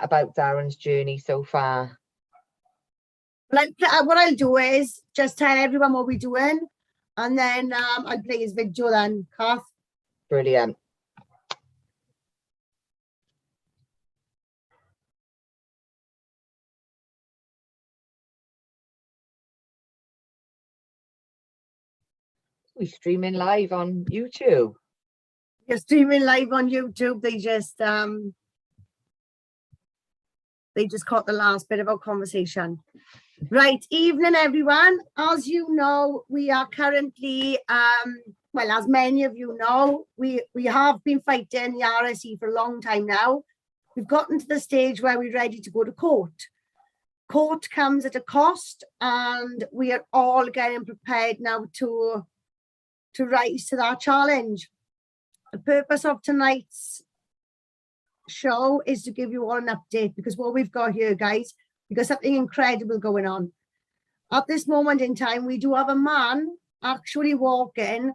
about Darren's journey so far. What I'll do is just tell everyone what we're doing, and then I'll play his video then, Kath. Brilliant. We're streaming live on YouTube. You're streaming live on YouTube. They just caught the last bit of our conversation. Right, evening everyone. As you know, we are currently, well, as many of you know, we have been fighting the RSE for a long time now. We've gotten to the stage where we're ready to go to court. Court comes at a cost, and we are all getting prepared now to rise to that challenge. The purpose of tonight's show is to give you all an update, because what we've got here, guys, we've got something incredible going on. At this moment in time, we do have a man actually walking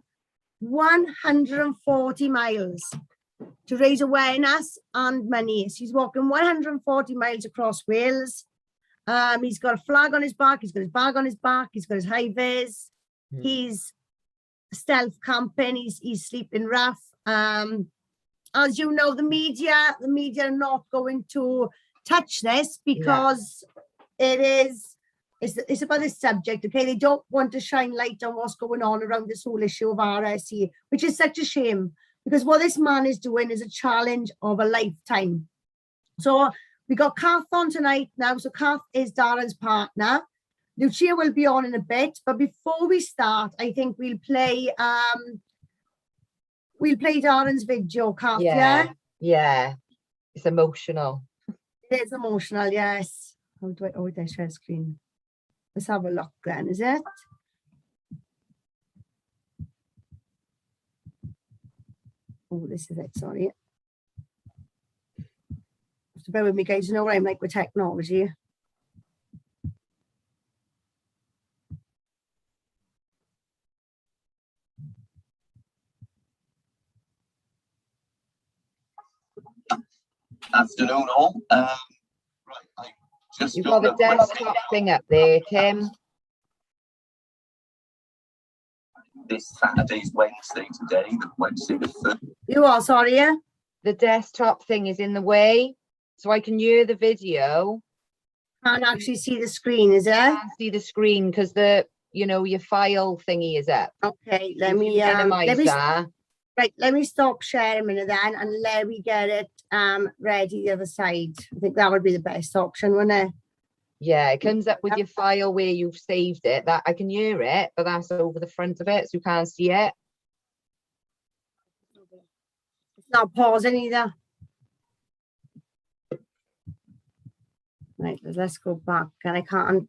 140 miles to raise awareness and money. So he's walking 140 miles across Wales. He's got a flag on his back, he's got his bag on his back, he's got his high vis, he's stealth camping, he's sleeping rough. As you know, the media are not going to touch this, because it's about this subject, okay? They don't want to shine light on what's going on around this whole issue of RSE, which is such a shame, because what this man is doing is a challenge of a lifetime. So we got Kath on tonight now. So Kath is Darren's partner. Lucia will be on in a bit, but before we start, I think we'll play Darren's video, Kath. Yeah. It's emotional. It is emotional, yes. How do I share screen? Let's have a look then, is it? Oh, this is it, sorry. So bear with me, guys. You know what I'm like with technology. Afternoon all. Right, I just you've got the desktop thing up there, Tim. This Saturday's Wednesday today, the Wednesday the 3rd. You are, sorry, yeah? The desktop thing is in the way, so I can hear the video. Can't actually see the screen, is it? I can't see the screen because your file thingy is up. Okay, let me minimize that. Right, let me stop sharing a minute then, and let me get it ready the other side. I think that would be the best option, wouldn't it? Yeah, it comes up with your file where you've saved it. That I can hear it, but that's over the front of it, so you can't see it. It's not pausing either. Right, let's go back. And I can't,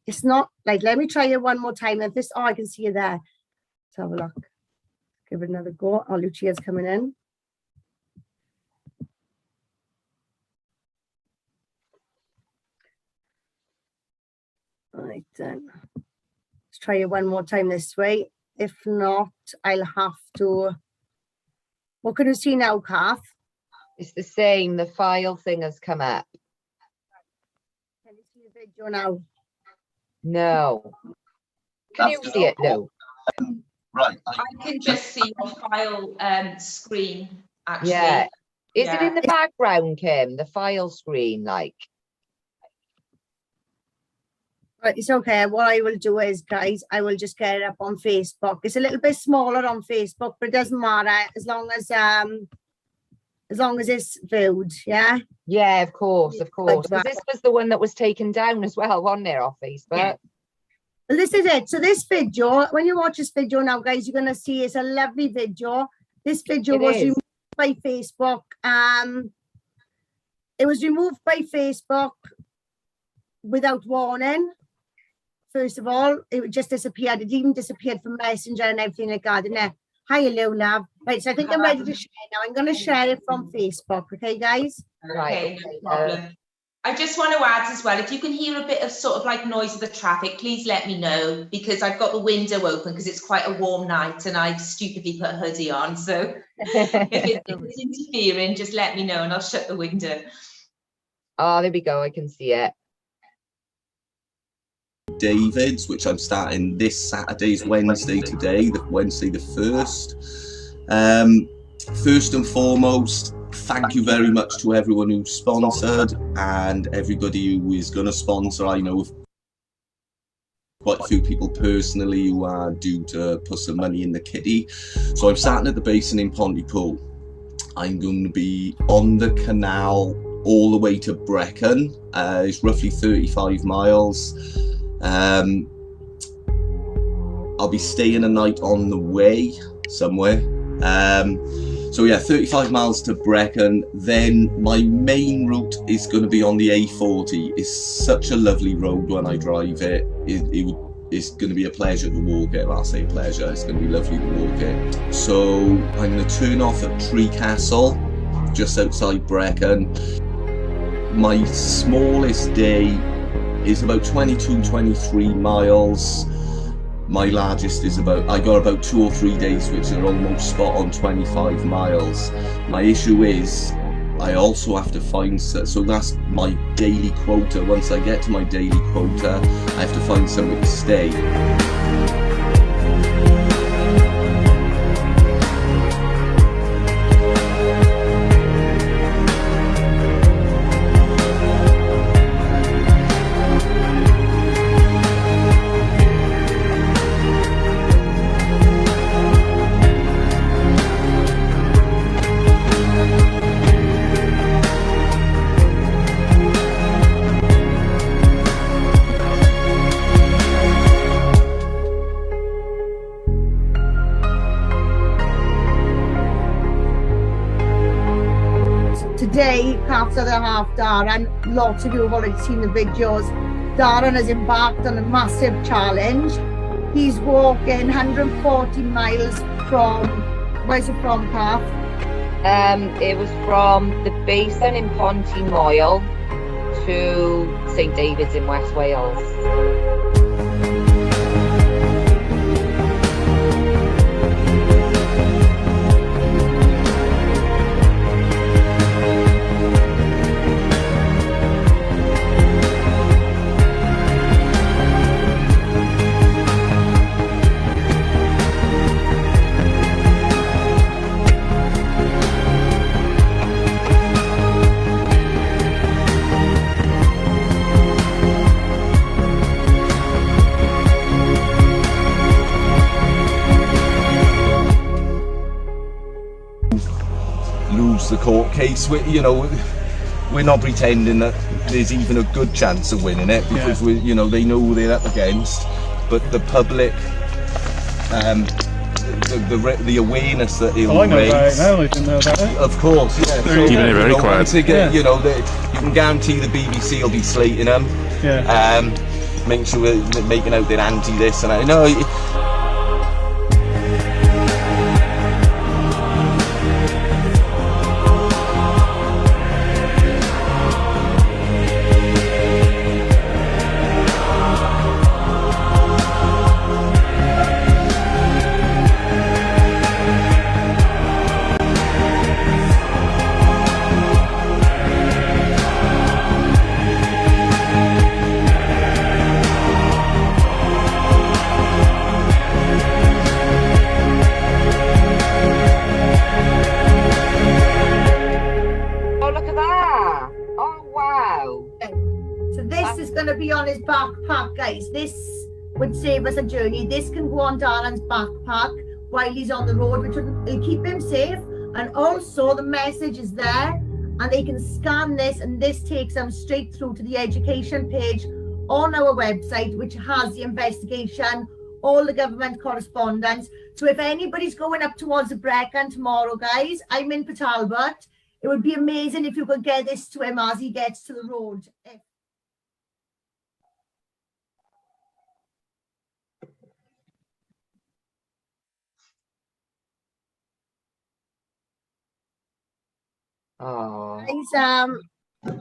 it's not, like, let me try it one more time. If this, I can see you there. Let's have a look. Give it another go. Oh, Lucia's coming in. Right then. Let's try it one more time this way. If not, I'll have to. What can you see now, Kath? It's the same. The file thing has come up. Can you see the video now? No. Can you see it, Lou? Right. I can just see your file screen, actually. Yeah. Is it in the background, Kim? The file screen, like? Right, it's okay. What I will do is, guys, I will just get it up on Facebook. It's a little bit smaller on Facebook, but it doesn't matter as long as it's viewed, yeah? Yeah, of course. Because this was the one that was taken down as well, wasn't it, off Facebook? Yeah. Well, this is it. So this video, when you watch this video now, guys, you're going to see it's a lovely video. This video was removed by Facebook. It was removed by Facebook without warning. First of all, it just disappeared. It even disappeared from Messenger and everything like that. And then, hi, hello, love. Right, so I think I'm ready to share now. I'm going to share it from Facebook. Okay, guys? Okay, no problem. I just want to add as well, if you can hear a bit of sort of like noise of the traffic, please let me know, because I've got the window open because it's quite a warm night and I've stupidly put a hoodie on. So if it's interfering, just let me know and I'll shut the window. Oh, there we go. I can see it. David's, which I'm starting this Saturday's Wednesday today, the Wednesday the 1st. First and foremost, thank you very much to everyone who sponsored and everybody who is going to sponsor. I know quite a few people personally who are due to put some money in the kitty. So I'm starting at the basin in Pontypool. I'm going to be on the canal all the way to Brecon. It's roughly 35 miles. I'll be staying a night on the way somewhere. So yeah, 35 miles to Brecon. Then my main route is going to be on the A40. It's such a lovely road when I drive it. It's going to be a pleasure to walk it. I'll say pleasure. It's going to be lovely to walk it. So I'm going to turn off at Tree Castle, just outside Brecon. My smallest day is about 22-23 miles. My largest is I got about 2 or 3 days which are almost spot on 25 miles. My issue is I also have to find, so that's my daily quota. Once I get to my daily quota, I have to find somewhere to stay. Today, Kath's other half, Darren, lots of you have already seen the videos. Darren has embarked on a massive challenge. He's walking 140 miles from, where's it from, Kath? It was from the basin in Pontymoyle to St David's in West Wales. The court case, we're not pretending that there's even a good chance of winning it, because they know who they're up against, but the public, the awareness that it'll raise. I didn't know about it. Of course, yeah. So, keeping it very quiet. You can guarantee the BBC will be slating them. Yeah. Making sure they're making out they're anti this and I know. On his backpack, guys. This would save us a journey. This can go on Darren's backpack while he's on the road, which will keep him safe. And also the message is there and they can scan this, and this takes them straight through to the education page on our website, which has the investigation, all the government correspondence. So if anybody's going up towards the Brecon tomorrow, guys, I'm in Port Talbot. It would be amazing if you could get this to him as he gets to the road. Oh.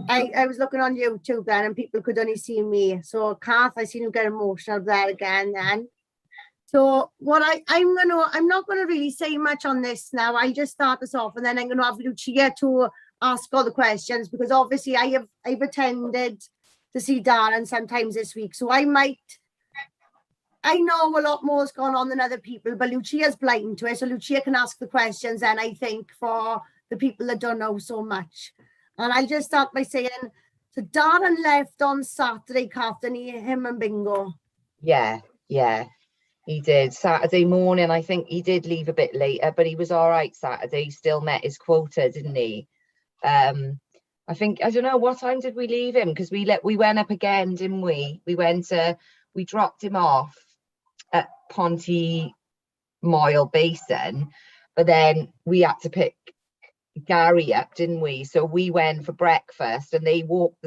I was looking on YouTube then, and people could only see me. So Kath, I seen you get emotional there again then. So what I'm not gonna really say much on this now. I just start this off, and then I'm gonna have Lucia to ask all the questions, because obviously I've attended to see Darren sometimes this week, so I know a lot more's gone on than other people, but Lucia's blind to it, so Lucia can ask the questions, and I think for the people that don't know so much. And I'll just start by saying, so Darren left on Saturday, Kath, and him and Bingo. Yeah, he did. Saturday morning, I think he did leave a bit later, but he was all right Saturday. He still met his quota, didn't he? I think, I don't know, what time did we leave him? Because we went up again, didn't we? We dropped him off at Ponty Moyle Basin, but then we had to pick Gary up, didn't we? So we went for breakfast, and they walked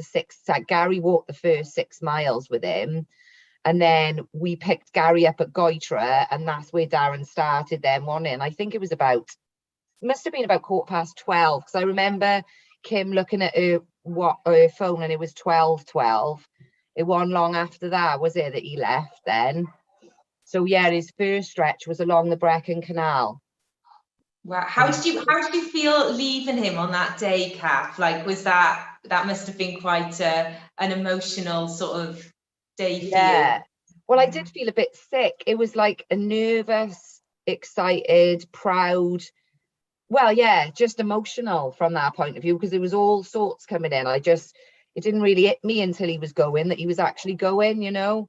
Gary walked the first 6 miles with him, and then we picked Gary up at Goitra, and that's where Darren started then, wasn't it? And I think it must have been about 12:15, because I remember Kim looking at her phone, and it was 12:12. It wasn't long after that, was it, that he left then? So yeah, his first stretch was along the Brecon Canal. Wow. How did you feel leaving him on that day, Kath? Like, was that must have been quite an emotional sort of day for you? Well, I did feel a bit sick. It was like a nervous, excited, proud, well, yeah, just emotional from that point of view, because there was all sorts coming in. It didn't really hit me until he was going, that he was actually going, you know.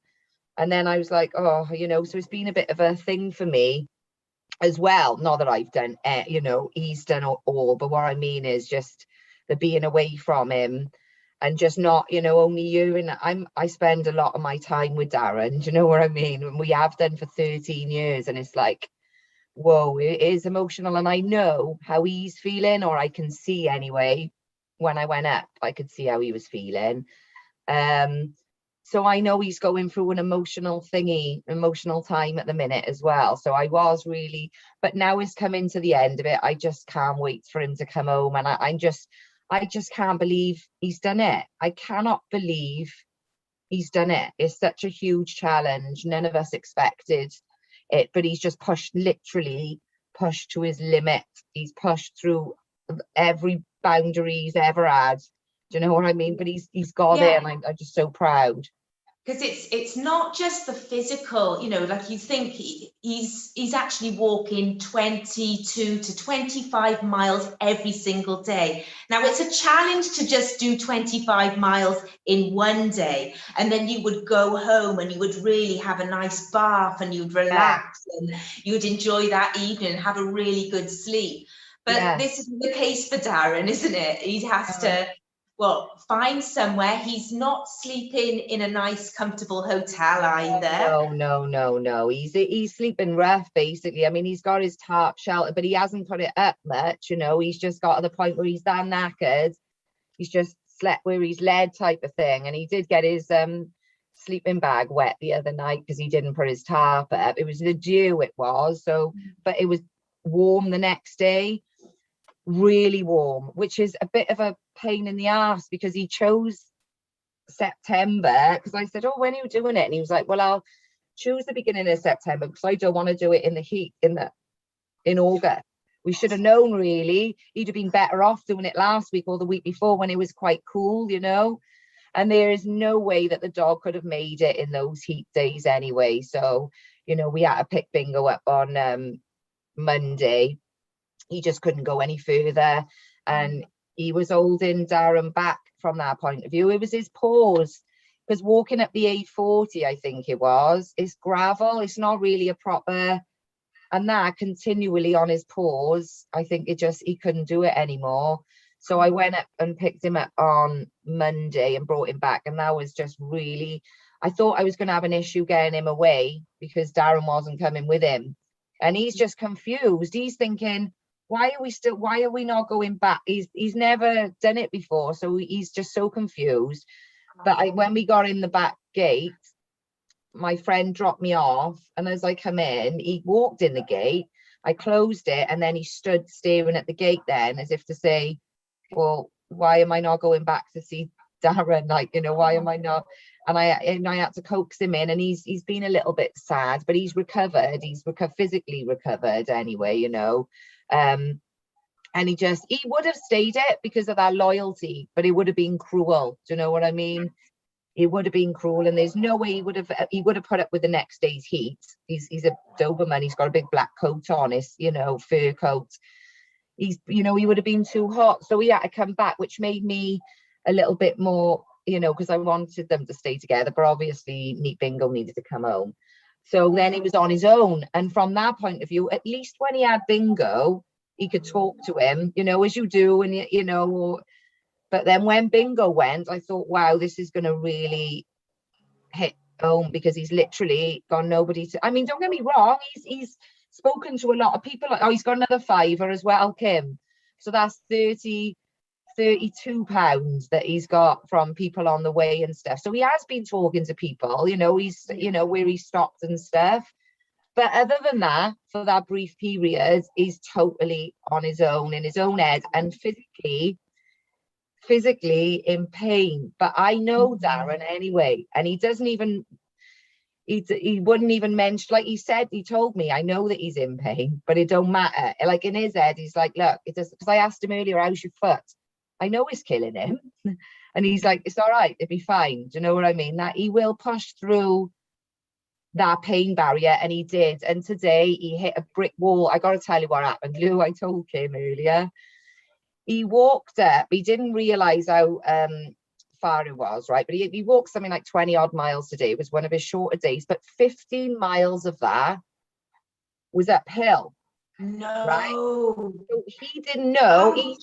And then I was like, oh, you know, so it's been a bit of a thing for me as well. Not that I've done, you know, he's done all, but what I mean is just the being away from him, and just not, you know, only you. And I spend a lot of my time with Darren, do you know what I mean? And we have done for 13 years, and it's like, whoa, it is emotional. And I know how he's feeling, or I can see anyway. When I went up, I could see how he was feeling. So I know he's going through an emotional time at the minute as well. So I was really, but now it's coming to the end of it. I just can't wait for him to come home. And I just can't believe he's done it. I cannot believe he's done it. It's such a huge challenge. None of us expected it, but he's just literally pushed to his limit. He's pushed through every boundary he's ever had. Do you know what I mean? But he's got it, and I'm just so proud. Because it's not just the physical, you know, like you think he's actually walking 22 to 25 miles every single day. Now, it's a challenge to just do 25 miles in one day, and then you would go home and you would really have a nice bath, and you'd relax, and you'd enjoy that evening and have a really good sleep. But this isn't the case for Darren, isn't it? He has to, find somewhere. He's not sleeping in a nice, comfortable hotel either. No. He's sleeping rough, basically. I mean, he's got his tarp shelter, but he hasn't put it up much, you know. He's just got to the point where he's that knackered. He's just slept where he's led, type of thing. And he did get his sleeping bag wet the other night because he didn't put his tarp up. It was the dew, it was. So, but it was warm the next day. Really warm, which is a bit of a pain in the ass, because he chose September, because I said, oh, when are you doing it? And he was like, well, I'll choose the beginning of September because I don't want to do it in the heat in August. We should have known, really. He'd have been better off doing it last week or the week before when it was quite cool, you know. And there is no way that the dog could have made it in those heat days anyway. So, you know, we had to pick Bingo up on Monday. He just couldn't go any further, and he was holding Darren back from that point of view. It was his paws, because walking up the A40, I think it was, it's gravel, it's not really a proper, and that continually on his paws, I think he couldn't do it anymore. So I went up and picked him up on Monday and brought him back, and that was just really, I thought I was going to have an issue getting him away because Darren wasn't coming with him, and he's just confused. He's thinking, why are we not going back? He's never done it before, so he's just so confused. But when we got in the back gate, my friend dropped me off, and as I come in, he walked in the gate, I closed it, and then he stood staring at the gate then, as if to say, well, why am I not going back to see Darren? Like, you know, why am I not? And I had to coax him in, and he's been a little bit sad, but he's recovered. He's physically recovered anyway, you know. And he would have stayed it because of that loyalty, but it would have been cruel. Do you know what I mean? It would have been cruel, and there's no way he would have put up with the next day's heat. He's a Doberman. He's got a big black coat on, his, fur coat. He would have been too hot, so he had to come back, which made me a little bit more, because I wanted them to stay together, but obviously Bingo needed to come home. So then he was on his own, and from that point of view, at least when he had Bingo, he could talk to him, as you do, and but then when Bingo went, I thought, wow, this is going to really hit home, because he's literally got nobody to. I mean, don't get me wrong, he's spoken to a lot of people. Oh, he's got another fiver as well, Kim. So that's 32 pounds that he's got from people on the way and stuff. So he has been talking to people, he's, where he stopped and stuff. But other than that, for that brief period, he's totally on his own, in his own head, and physically in pain. But I know Darren anyway, and he doesn't even, he wouldn't even mention, like he said, he told me, I know that he's in pain, but it don't matter. Like in his head, he's like, look, it does, because I asked him earlier, how's your foot? I know it's killing him. And he's like, it's all right, it'll be fine. Do you know what I mean? That he will push through that pain barrier, and he did. And today he hit a brick wall. I got to tell you what happened, Lou. I told Kim earlier. He walked up, he didn't realize how far it was, right? But he walked something like 20 odd miles today. It was one of his shorter days, but 15 miles of that was uphill. No. Right? So he didn't know. He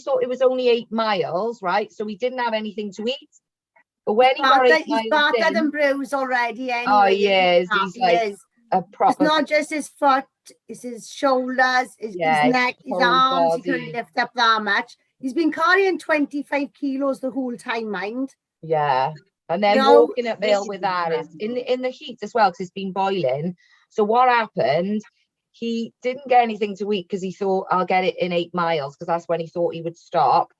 thought it was only 8 miles, right? So he didn't have anything to eat. But when he got 8 miles he's battered and bruised already anyway. Oh, yes, he's like a proper... It's not just his foot, it's his shoulders, his neck, his arms. Body. He couldn't lift up that much. He's been carrying 25 kilos the whole time, mind. Yeah. And then walking uphill with that is in the heat as well, because it's been boiling. So what happened, he didn't get anything to eat because he thought, I'll get it in 8 miles, because that's when he thought he would stop.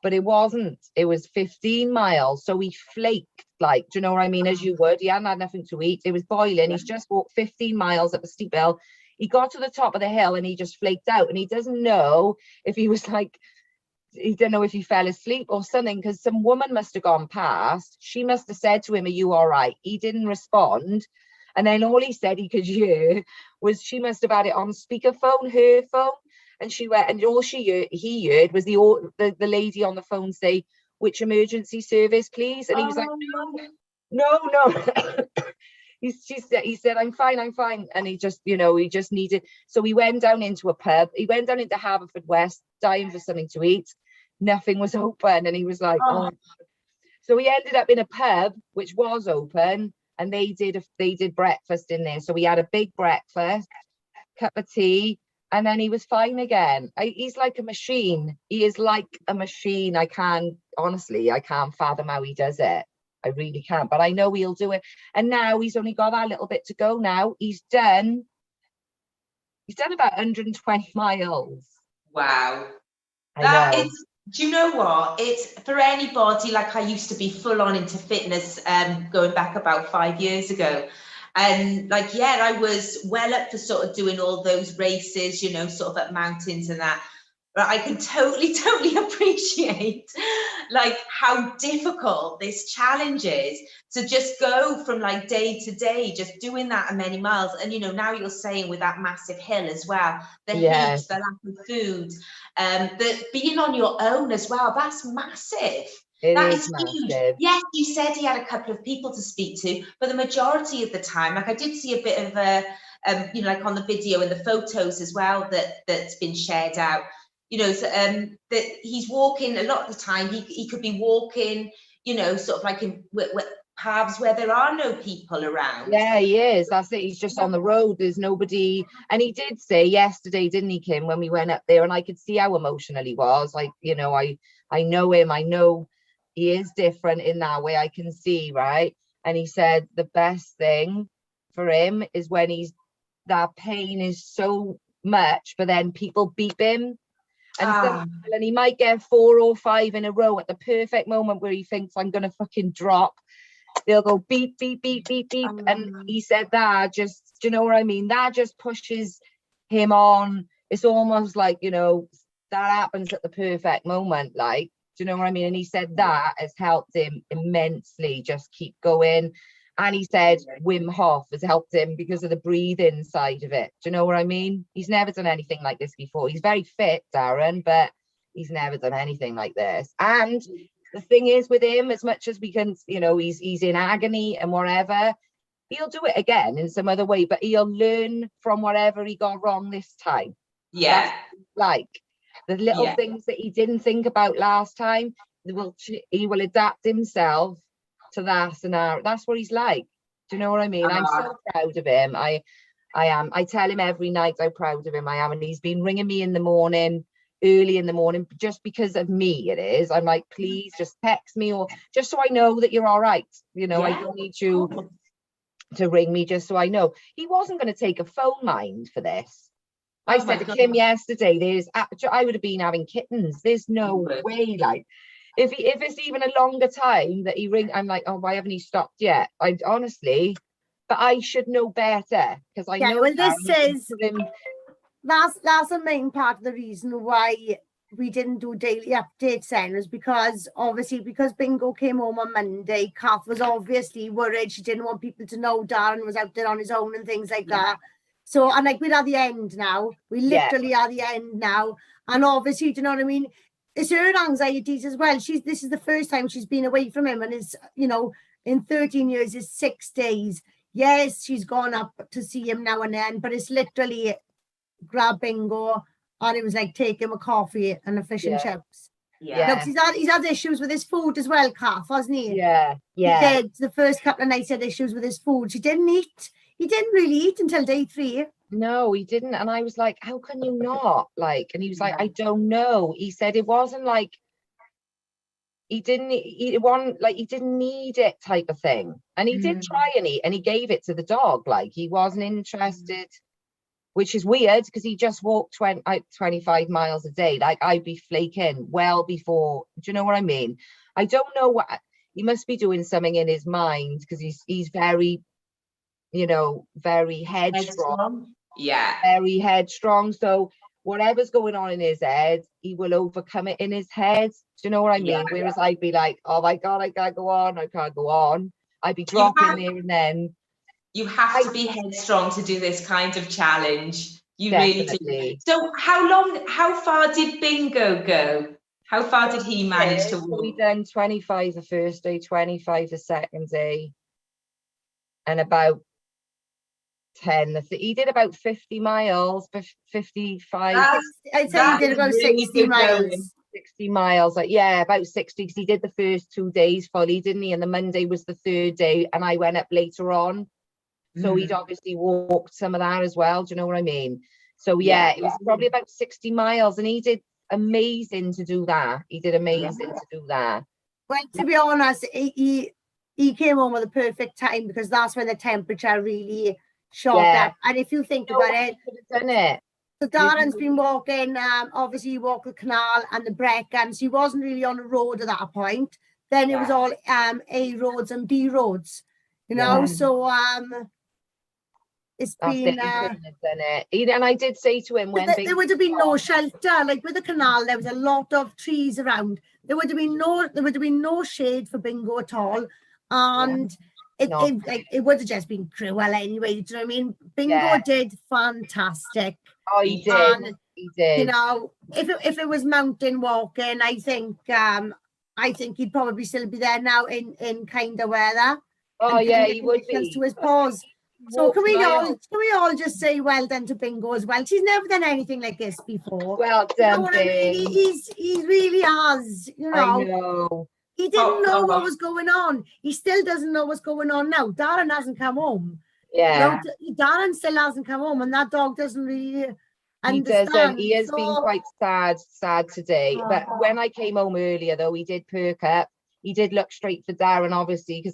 But it wasn't. It was 15 miles. So he flaked, like, do you know what I mean? As you would. He hadn't had nothing to eat. It was boiling. He's just walked 15 miles up a steep hill. He got to the top of the hill and he just flaked out. And he doesn't know if he was like, he didn't know if he fell asleep or something, because some woman must have gone past. She must have said to him, are you all right? He didn't respond. And then all he said he could hear was, she must have had it on speakerphone, her phone. And she went, and all he heard was the lady on the phone say, which emergency service, please? And he was like, no. He said, I'm fine. And he just, he just needed. So he went down into a pub. He went down into Haverfordwest, dying for something to eat. Nothing was open. And he was like, oh. So he ended up in a pub, which was open. And they did breakfast in there. So we had a big breakfast, cup of tea. And then he was fine again. He's like a machine. He is like a machine. I can't fathom how he does it. I really can't. But I know he'll do it. And now he's only got that little bit to go now. He's done about 120 miles. Wow. That is, do you know what? It's for anybody, like I used to be full on into fitness going back about 5 years ago. And like, yeah, I was well up for sort of doing all those races, sort of up mountains and that. But I can totally appreciate like how difficult this challenge is to just go from like day to day, just doing that many miles. And, now you're saying with that massive hill as well, the heat, the lack of food, but being on your own as well, that's massive. That is huge. Yes, you said he had a couple of people to speak to, but the majority of the time, like I did see a bit of a, like on the video and the photos as well that's been shared out, that he's walking a lot of the time. He could be walking, sort of like in paths where there are no people around. Yeah, he is. That's it. He's just on the road. There's nobody. And he did say yesterday, didn't he, Kim, when we went up there, and I could see how emotional he was. Like, I know him. I know he is different in that way. I can see, right? And he said the best thing for him is when that pain is so much, but then people beep him. And he might get 4 or 5 in a row at the perfect moment where he thinks, I'm going to fucking drop. They'll go beep, beep, beep, beep, beep. And he said that just, do you know what I mean? That just pushes him on it's almost like, you know, that happens at the perfect moment, like, do you know what I mean? And he said that has helped him immensely, just keep going. And he said Wim Hof has helped him because of the breathing side of it. Do you know what I mean? He's never done anything like this before. He's very fit, Darren, but he's never done anything like this. And the thing is with him, as much as we can, you know, he's in agony and whatever, he'll do it again in some other way, but he'll learn from whatever he got wrong this time. Yeah. Like the little things that he didn't think about last time, he will adapt himself to that scenario. That's what he's like. Do you know what I mean? I'm so proud of him. I am. I tell him every night how proud of him I am, and he's been ringing me in the morning, early in the morning, just because of me. It is. I'm like, please just text me, or just so I know that you're all right. You know, I don't need you to ring me, just so I know. He wasn't going to take a phone mind for this. I said to Kim yesterday, I would have been having kittens. There's no way, like, if it's even a longer time that he ring, I'm like, oh, why haven't he stopped yet? I honestly, but I should know better, because I know. Well, this is that's the main part of the reason why we didn't do daily updates then, was because Bingo came home on Monday. Kath was obviously worried. She didn't want people to know Darren was out there on his own and things like that. So, and like, we're at the end now. We literally are the end now. And obviously, do you know what I mean? It's her anxieties as well. This is the first time she's been away from him, and it's, you know, in 13 years, it's 6 days. Yes, she's gone up to see him now and then, but it's literally grab Bingo, and it was like take him a coffee and a fish and chips. Look, he's had issues with his food as well, Kath, hasn't he? He did. The first couple of nights he had issues with his food. He didn't really eat until day 3. No, he didn't. And I was like, how can you not? Like, and he was like, I don't know. He said it wasn't like he didn't need it type of thing. And he did try and eat, and he gave it to the dog. Like, he wasn't interested, which is weird, because he just walked 25 miles a day. Like, I'd be flaking well before. Do you know what I mean? I don't know what he must be doing, something in his mind, because he's very, you know, very headstrong. Very headstrong. So whatever's going on in his head, he will overcome it in his head. Do you know what I mean? Whereas I'd be like, oh my God, I can't go on. I'd be dropping there and then. You have to be headstrong to do this kind of challenge. You really do. So how far did Bingo go? How far did he manage to walk? We done 25 the first day, 25 the second day, and about 10. He did about 50 miles, 55. I'd say he did about 60 miles. 60 miles, like, yeah, about 60, because he did the first 2 days fully, didn't he? And the Monday was the 3rd day, and I went up later on. So he'd obviously walked some of that as well. Do you know what I mean? So it was probably about 60 miles, and he did amazing to do that. Well, to be honest, he came home at the perfect time, because that's when the temperature really shot up. And if you think about it, done it. So Darren's been walking, obviously he walked the canal and the Brecon, so he wasn't really on the road at that point. Then it was all A roads and B roads, you know, so it's been done it. And I did say to him, when there would have been no shelter, like with the canal there was a lot of trees around. There would have been no shade for Bingo at all, and it would have just been cruel anyway. Do you know what I mean? Bingo did fantastic. Oh, he did. And, he did. You know, if it was mountain walking, I think he'd probably still be there now in kind of weather. Oh yeah, he would be. To his paws. So can we all just say well done to Bingo as well? She's never done anything like this before. Well done, you know what I mean? He really has. You know. I know. He didn't know what was going on. He still doesn't know what's going on now. Darren hasn't come home. Yeah. You know, Darren still hasn't come home, and that dog doesn't really understand. He doesn't. He has been quite sad today. But when I came home earlier, though, he did perk up. He did look straight for Darren, obviously, because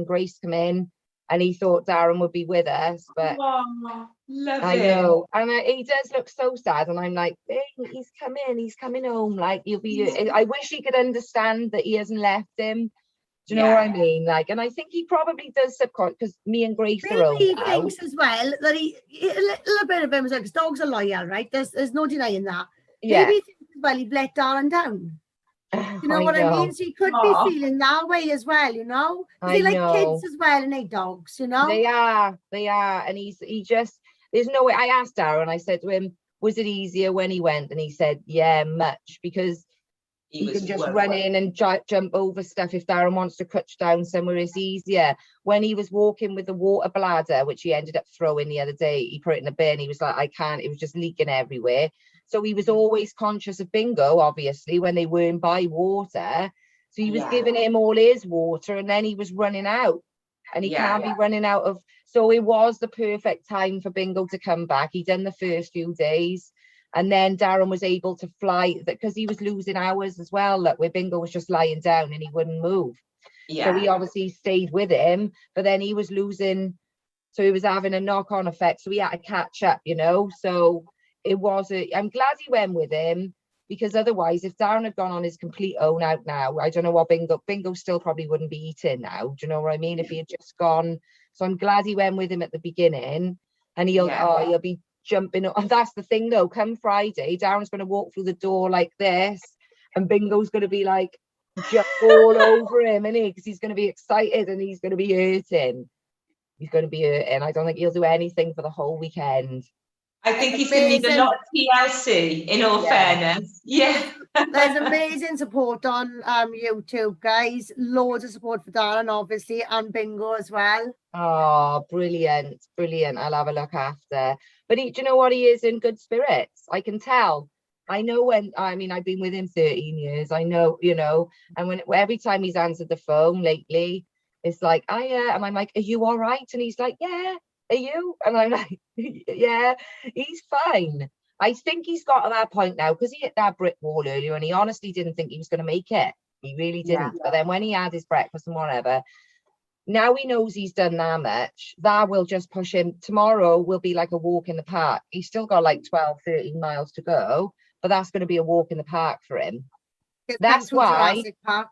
Grace come in, and he thought Darren would be with us. But I know, and he does look so sad, and I'm like, hey, he's coming home. Like, you'll be. I wish he could understand that he hasn't left him. Do you know what I mean? Like, and I think he probably does subconscious, because me and Grace are old Maybe he now. thinks as well that a little bit of him was like, 'cause dogs are loyal, right? There's no denying that. Yeah. Maybe he thinks as well he'd let Darren down. You know I what I know. mean? So he could be feeling that way as well, you know? 'Cause I they like know. kids as well and they dogs, you know? They are. And he just, there's no way. I asked Darren, I said to him, was it easier when he went? And he said, yeah, much, because he can just run in and jump over stuff. If Darren wants to crouch down somewhere, it's easier. When he was walking with the water bladder, which he ended up throwing the other day, he put it in a bin. He was like, I can't, it was just leaking everywhere. So he was always conscious of Bingo, obviously, when they weren't by water. So he was giving him all his water, and then he was running out. And he can't be running out of. So it was the perfect time for Bingo to come back. He done the first few days. And then Darren was able to fly, because he was losing hours as well, look, where Bingo was just lying down and he wouldn't move. So he obviously stayed with him, but then he was losing, so he was having a knock-on effect. So he had to catch up, you know. So it was, I'm glad he went with him, because otherwise, if Darren had gone on his complete own out now, I don't know what Bingo still probably wouldn't be eating now. Do you know what I mean? If he had just gone. So I'm glad he went with him at the beginning, and he'll be jumping up. And that's the thing though, come Friday, Darren's going to walk through the door like this, and Bingo's going to be like jump all over him, and because he's going to be excited and he's going to be hurting. I don't think he'll do anything for the whole weekend. I think he's going to need a lot of TLC, in all fairness. There's amazing support on YouTube, guys. Loads of support for Darren, obviously, and Bingo as well. Oh, brilliant. I'll have a look after. But do you know what? He is in good spirits. I can tell. I know I've been with him 13 years. I know, you know, and every time he's answered the phone lately, it's like, oh yeah. And I'm like, are you all right? And he's like, yeah. Are you? And I'm like, yeah, he's fine. I think he's got to that point now, because he hit that brick wall earlier and he honestly didn't think he was going to make it. He really didn't. But then when he had his breakfast and whatever, now he knows he's done that much, that will just push him. Tomorrow will be like a walk in the park. He's still got like 12, 13 miles to go, but that's going to be a walk in the park for him. That's why. Jurassic Park.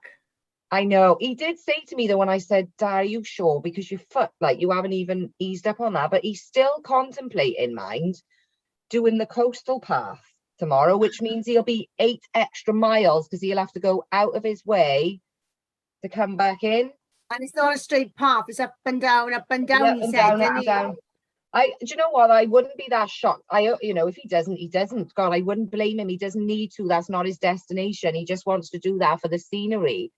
I know. He did say to me though, when I said, Dad, are you sure? Because your foot, like, you haven't even eased up on that, but he's still contemplating, mind, doing the coastal path tomorrow, which means he'll be 8 extra miles, because he'll have to go out of his way to come back in. And it's not a straight path, it's up and down, Up and down. Do you know what? I wouldn't be that shocked. If he doesn't. God, I wouldn't blame him. He doesn't need to. That's not his destination. He just wants to do that for the scenery.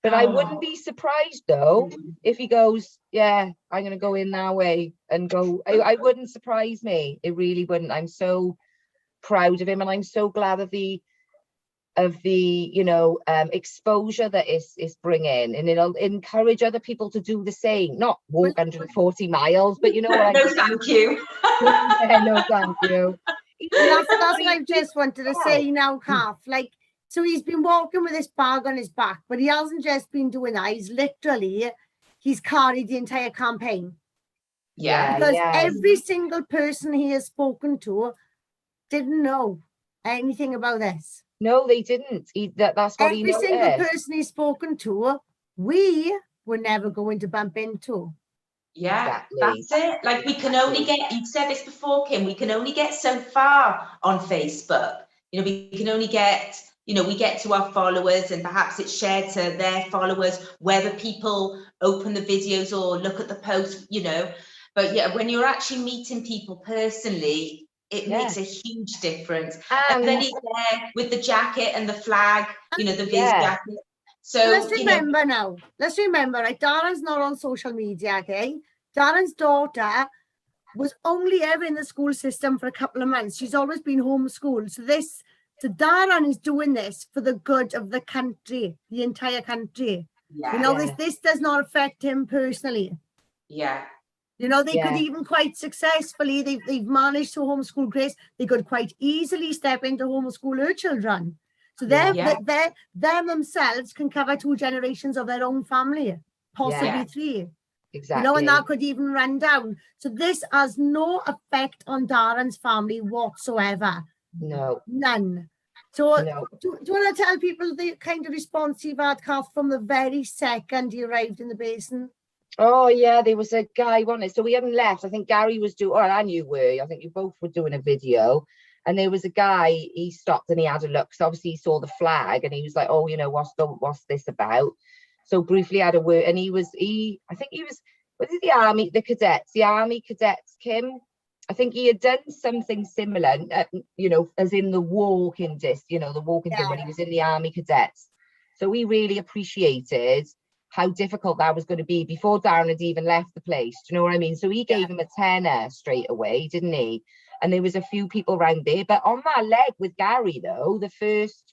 But I wouldn't be surprised though if he goes, yeah, I'm going to go in that way and go. I wouldn't surprise me. It really wouldn't. I'm so proud of him, and I'm so glad of the exposure that is bringing, and it'll encourage other people to do the same. Not walk 140 miles, but you know what? No, thank you. No, thank you. That's what I just wanted to say now, Kath. Like, so he's been walking with this bag on his back, but he hasn't just been doing that. He's carried the entire campaign. Because every single person he has spoken to didn't know anything about this. No, they didn't. That's what every single person he's spoken to, we were never going to bump into. Yeah, exactly. That's it. Like, we can only get, you've said this before, Kim, we can only get so far on Facebook. We can only get, we get to our followers, and perhaps it's shared to their followers, whether people open the videos or look at the post, But yeah, when you're actually meeting people personally, it makes a huge difference. And then he's there with the jacket and the flag, the Viz jacket. So let's remember, right? Darren's not on social media, okay? Darren's daughter was only ever in the school system for a couple of months. She's always been homeschooled. So Darren is doing this for the good of the country, the entire country. This does not affect him personally. Yeah. They could even quite successfully, they've managed to homeschool Grace. They could quite easily step into homeschool her children. So they themselves can cover 2 generations of their own family, possibly 3. Exactly. And that could even run down. So this has no effect on Darren's family whatsoever. No. None. So You know. do you want to tell people the kind of response you've had, Kath, from the very second you arrived in the basin? Oh yeah, there was a guy, wasn't it? So we hadn't left. I think Gary was doing, or and you were. I think you both were doing a video, and there was a guy. He stopped and he had a look. So obviously he saw the flag, and he was like, "Oh, you know, what's this about?" So briefly had a word, and I think he was it the army, the army cadets, Kim. I think he had done something similar, you know, as in the walking disc, you know, the walking thing when he was in the army cadets. So we really appreciated how difficult that was going to be before Darren had even left the place. Do you know what I mean? So he gave him a tenner straight away, didn't he? And there was a few people around there. But on that leg with Gary, though, the first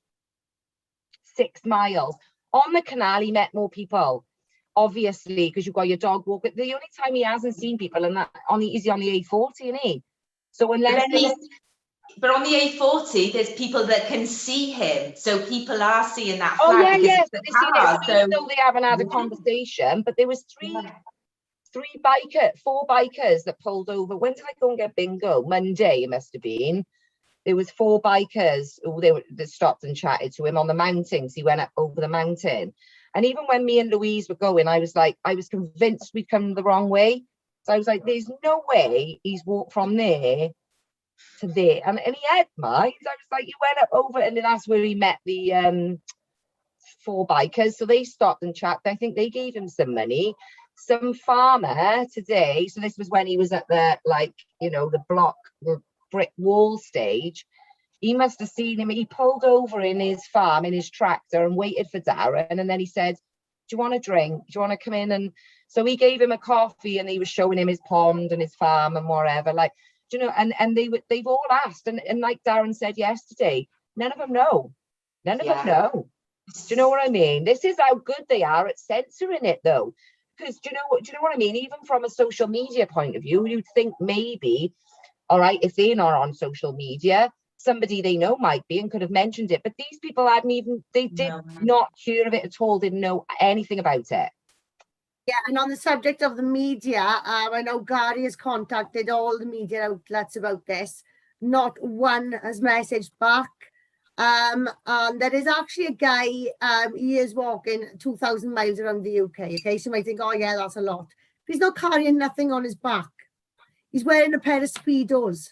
6 miles on the canal, he met more people. Obviously, because you've got your dog walk. But the only time he hasn't seen people is on the A40, isn't he? So unless but on the A40, there's people that can see him, so people are seeing that flag. Oh yeah, because yes, it's but the they seen car, it, even though they haven't had a conversation. But there was four bikers that pulled over. When did I go and get bingo? Monday, it must have been. There was 4 bikers that stopped and chatted to him on the mountains. He went up over the mountain. And even when me and Louise were going, I was convinced we'd come the wrong way. So I was like, there's no way he's walked from there to there. And he had mine. I was like, he went up over, and then that's where he met the 4 bikers. So they stopped and chatted. I think they gave him some money. Some farmer today, so this was when he was at the, like, you know, the brick wall stage. He must have seen him. He pulled over in his farm, in his tractor, and waited for Darren. And then he said, do you want a drink? Do you want to come in? And so he gave him a coffee, and he was showing him his pond and his farm and whatever. Like, do you know, and they've all asked. And like Darren said yesterday, none of them know. None of them know. Do you know what I mean? This is how good they are at censoring it, though. Because do you know what I mean? Even from a social media point of view, you'd think maybe, all right, if they're not on social media, somebody they know might be and could have mentioned it. But these people did not hear of it at all, didn't know anything about it. Yeah, and on the subject of the media, I know Gary has contacted all the media outlets about this. Not one has messaged back. And there is actually a guy, he is walking 2,000 miles around the UK, okay? So you might think, oh yeah, that's a lot. But he's not carrying nothing on his back. He's wearing a pair of Speedos.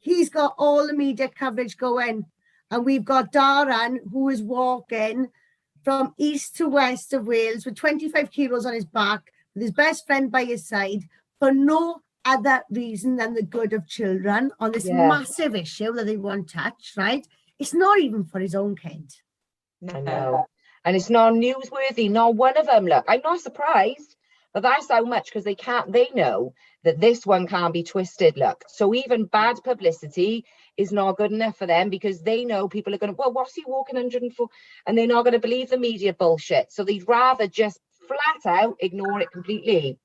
He's got all the media coverage going. And we've got Darren, who is walking from east to west of Wales with 25 kilos on his back, with his best friend by his side, for no other reason than the good of children on this massive issue that they won't touch, right? It's not even for his own kid. No. I know. And it's not newsworthy, not one of them. Look, I'm not surprised, but that's how much, because they know that this one can't be twisted, look. So even bad publicity is not good enough for them, because they know people are going to, well, what's he walking 104? And they're not going to believe the media bullshit. So they'd rather just flat out ignore it completely.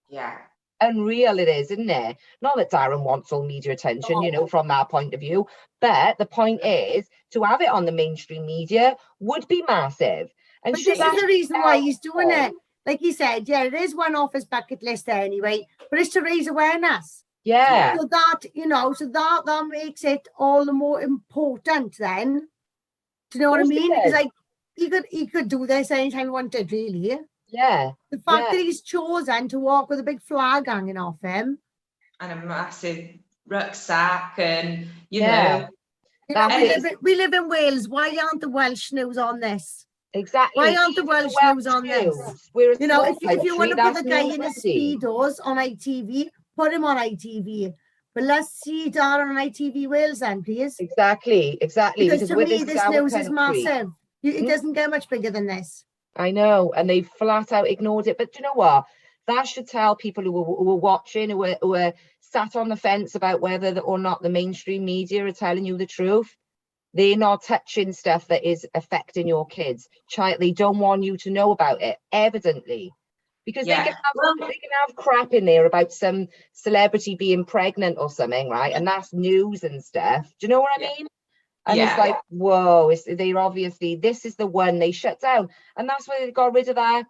Yeah. Unreal it is, isn't it? Not that Darren wants all media attention, you know, from that point of view, but the point is, to have it on the mainstream media would be massive. And but this is the reason why he's doing it. Like he said, yeah, it is one off his bucket list anyway, but it's to raise awareness. Yeah. So that, you know, that makes it all the more important then. Do you know what I mean? Because like he could do this anytime he wanted, really. Yeah. The fact that he's chosen to walk with a big flag hanging off him. And a massive rucksack, and you know. We live in Wales. Why aren't the Welsh news on this? Exactly. Why aren't the Welsh news on this? You know, if you want to put the guy in his Speedos on ITV, put him on ITV. But let's see Darren on ITV Wales then, please. Exactly. Because to me, this news is massive. It doesn't get much bigger than this. I know, and they flat out ignored it. But do you know what? That should tell people who are watching, who are sat on the fence about whether or not the mainstream media are telling you the truth. They're not touching stuff that is affecting your kids. They don't want you to know about it, evidently. Because they can have crap in there about some celebrity being pregnant or something, right? And that's news and stuff. Do you know what I mean? And it's like, whoa, they're obviously, this is the one they shut down. And that's why they got rid of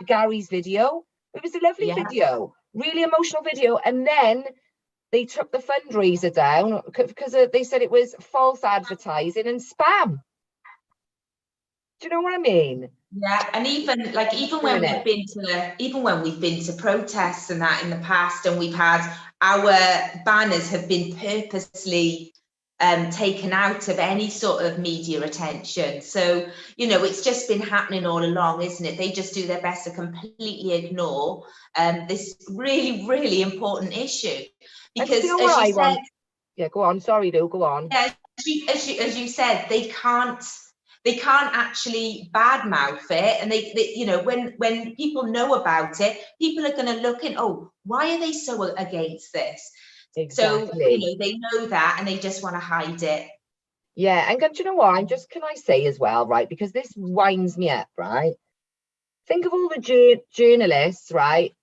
Gary's video. It was a lovely video, really emotional video. And then they took the fundraiser down because they said it was false advertising and spam. Do you know what I mean? Yeah, and even when we've been to protests and that in the past, and we've had our banners have been purposely taken out of any sort of media attention. So, you know, it's just been happening all along, isn't it? They just do their best to completely ignore this really, really important issue. Because you know as you said, yeah, go on. Sorry, Lou, go on. Yeah, as you said, they can't actually badmouth it, and they you know, when people know about it, people are going to look in, oh, why are they so against this? Exactly. So, you know, they know that and they just want to hide it. Yeah, and do you know what? Can I say as well, right? Because this winds me up, right? Think of all the journalists, right,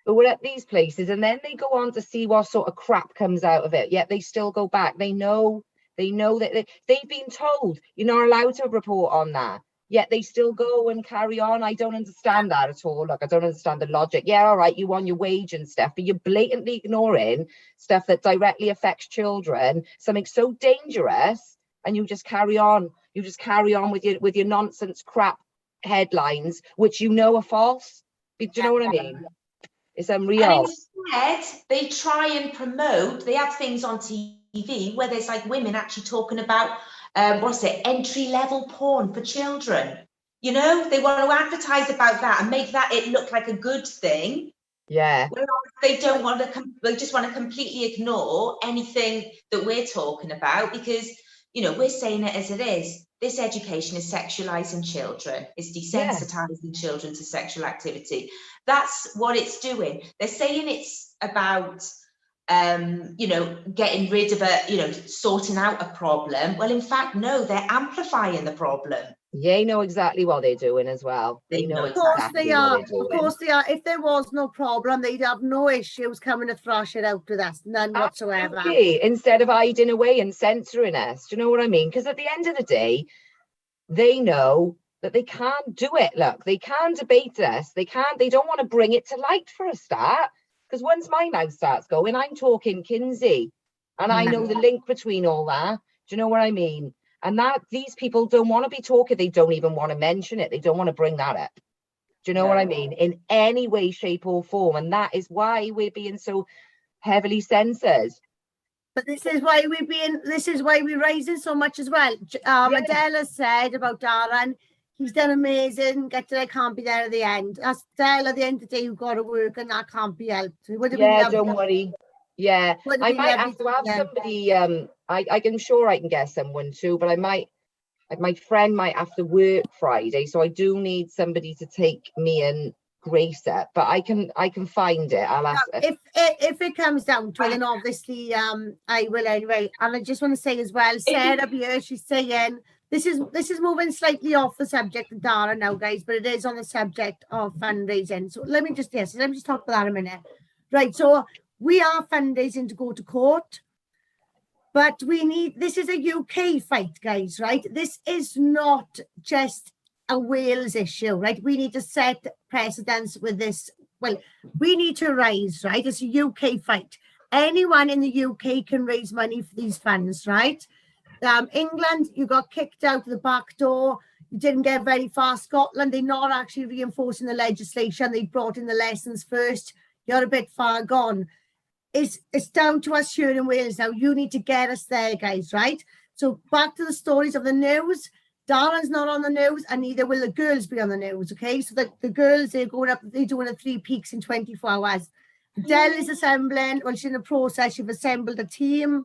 who were at these places, and then they go on to see what sort of crap comes out of it. Yet they still go back. They know that they've been told you're not allowed to report on that. Yet they still go and carry on. I don't understand that at all. Look, I don't understand the logic. Yeah, all right, you want your wage and stuff, but you're blatantly ignoring stuff that directly affects children, something so dangerous, and you just carry on. You just carry on with your nonsense crap headlines, which you know are false. Do you know what I mean? It's unreal. And instead, they try and promote, they have things on TV where there's like women actually talking about entry-level porn for children. You know, they want to advertise about that and make that it look like a good thing. Yeah. They don't want to, they just want to completely ignore anything that we're talking about, because, you know, we're saying it as it is. This education is sexualizing children. It's desensitizing children to sexual activity. That's what it's doing. They're saying it's about, you know, getting rid of sorting out a problem. Well, in fact, no, they're amplifying the problem. They know exactly what they're doing as well. They know exactly what they're doing. Of course they are. If there was no problem, they'd have no issues coming to thrash it out with us, none whatsoever. Absolutely. Instead of hiding away and censoring us. Do you know what I mean? Because at the end of the day, they know that they can't do it. Look, they can't debate us. They don't want to bring it to light for a start. Because once my mouth starts going, I'm talking Kinsey. And I know the link between all that. Do you know what I mean? And that these people don't want to be talking. They don't even want to mention it. They don't want to bring that up. Do you know what I mean? In any way, shape or form. And that is why we're being so heavily censored. But this is why we're raising so much as well. Adela said about Darren, he's done amazing. Get to, I can't be there at the end. That's Adela at the end of the day, you've got to work and that can't be helped. Don't worry. Yeah, I might have to have somebody. I'm sure I can get someone too, but my friend might have to work Friday, so I do need somebody to take me and Grace up. But I can find it. I'll ask. If it comes down to it, then obviously I will anyway. And I just want to say as well, Sarah here, she's saying this is moving slightly off the subject of Darren now, guys, but it is on the subject of fundraising. So let me just talk about that a minute. Right, so we are fundraising to go to court, but this is a UK fight, guys, right? This is not just a Wales issue, right? We need to set precedents with this. Well, we need to rise, right? It's a UK fight. Anyone in the UK can raise money for these funds, right? England, you got kicked out the back door. You didn't get very far. Scotland, they're not actually reinforcing the legislation. They brought in the lessons first. You're a bit far gone. It's down to us here in Wales now. You need to get us there, guys, right? So back to the stories of the news. Darren's not on the news, and neither will the girls be on the news, okay? So the girls, they're going up, they're doing a 3 peaks in 24 hours. Adele is assembling, well, she's in the process, she's assembled a team.